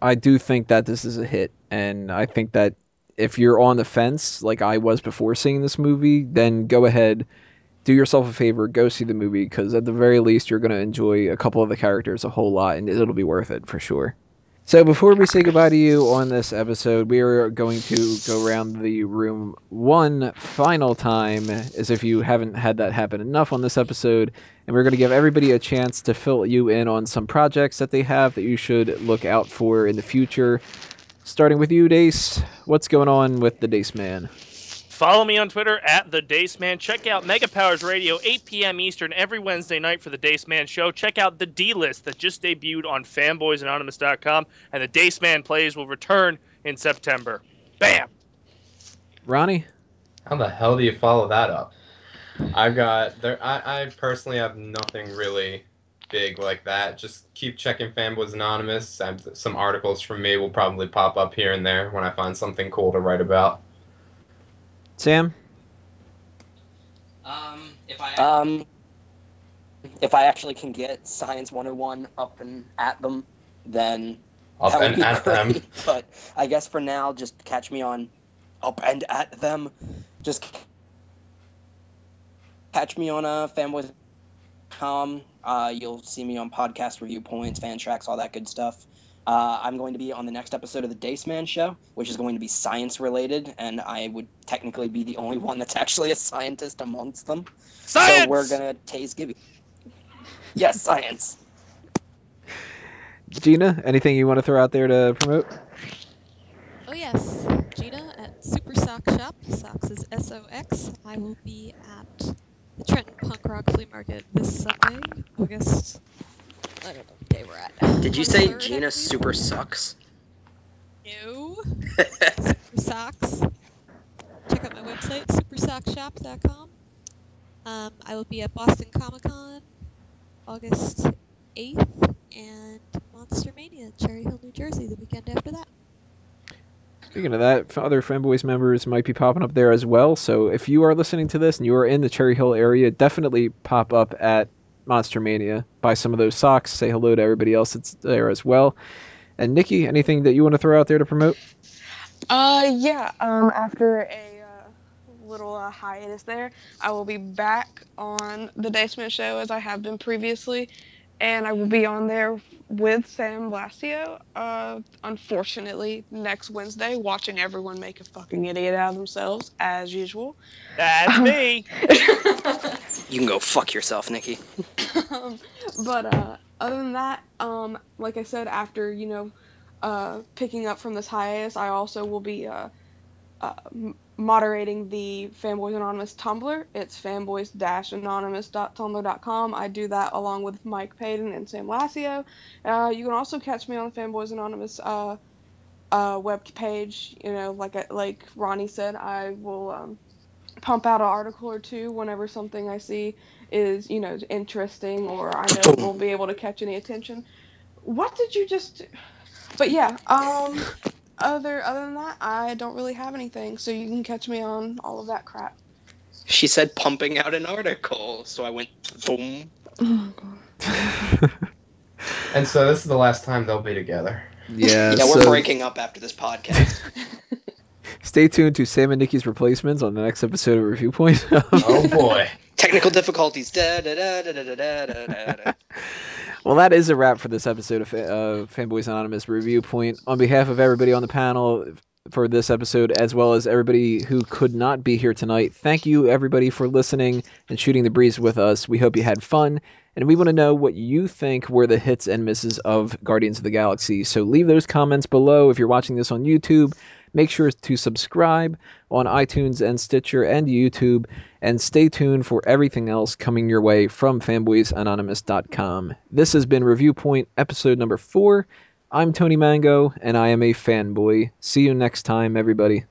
S1: I do think that this is a hit. And I think that if you're on the fence, like I was before seeing this movie, then go ahead, do yourself a favor, go see the movie, because at the very least, you're going to enjoy a couple of the characters a whole lot, and it'll be worth it for sure. So before we say goodbye to you on this episode, we are going to go around the room one final time, as if you haven't had that happen enough on this episode, and we're going to give everybody a chance to fill you in on some projects that they have that you should look out for in the future. Starting with you, Dace, what's going on with the Dace Man?
S2: Follow me on Twitter at the Dace Man. Check out Mega Powers Radio, 8 p.m. Eastern every Wednesday night for the Dace Man Show. Check out the D-List that just debuted on fanboysanonymous.com, and the Dace Man Plays will return in September. Bam!
S1: Ronnie?
S3: How the hell do you follow that up? I personally have nothing really big like that. Just keep checking Fanboys Anonymous. Some articles from me will probably pop up here and there when I find something cool to write about.
S1: Sam?
S4: If I actually can get Science 101 up and at them, then
S3: Up
S4: that would
S3: and
S4: be
S3: at
S4: great.
S3: them.
S4: But I guess for now, just catch me on Up and at them. Just catch me on fanboys.com. You'll see me on podcast review points, fan tracks, all that good stuff. I'm going to be on the next episode of the Dace Man Show, which is going to be science related, and I would technically be the only one that's actually a scientist amongst them.
S2: Science!
S4: So we're gonna tase Gibby. Yes, science.
S1: Gina, anything you want to throw out there to promote?
S5: Oh yes, Gina at Super Sock Shop. Socks is S-O-X. I will be at the Trenton Punk Rock Flea Market this Sunday, August. I don't know what day we're at.
S4: Did you say
S5: 23rd, I
S4: Gina
S5: believe?
S4: super sucks?
S5: No. Super Socks. Check check out my website, supersockshop.com. I will be at Boston Comic Con August 8th and Monster Mania, Cherry Hill, New Jersey, the weekend after that.
S1: Speaking of that, other Fanboys members might be popping up there as well. So if you are listening to this and you are in the Cherry Hill area, definitely pop up at Monster Mania, buy some of those socks, say hello to everybody else that's there as well. And Nikki, anything that you want to throw out there to promote?
S6: After a little hiatus there, I will be back on the Dace show as I have been previously, and I will be on there with Sam Lascio, unfortunately, next Wednesday, watching everyone make a fucking idiot out of themselves, as usual.
S2: That's me.
S4: You can go fuck yourself, Nikki.
S6: But other than that, like I said, after, picking up from this hiatus, I also will be moderating the Fanboys Anonymous Tumblr. It's fanboys-anonymous.tumblr.com. I do that along with Mike Payton and Sam Lascio. You can also catch me on the Fanboys Anonymous web page. Like Ronnie said, I will pump out an article or two whenever something I see is, interesting, or I know will be able to catch any attention. What did you just... But yeah, other than that, I don't really have anything, so you can catch me on all of that crap.
S4: She said pumping out an article, so I went boom.
S6: Oh, God.
S3: And so this is the last time they'll be together.
S1: Yeah,
S4: we're breaking up after this podcast.
S1: Stay tuned to Sam and Nikki's replacements on the next episode of Reviewpoint.
S3: Oh boy.
S4: Technical difficulties. Da, da, da, da, da, da, da, da.
S1: Well, that is a wrap for this episode of Fanboys Anonymous Review Point. On behalf of everybody on the panel for this episode, as well as everybody who could not be here tonight, thank you, everybody, for listening and shooting the breeze with us. We hope you had fun, and we want to know what you think were the hits and misses of Guardians of the Galaxy. So leave those comments below. If you're watching this on YouTube, make sure to subscribe on iTunes and Stitcher and YouTube, and stay tuned for everything else coming your way from fanboysanonymous.com. This has been Review Point, episode number 4. I'm Tony Mango, and I am a fanboy. See you next time, everybody.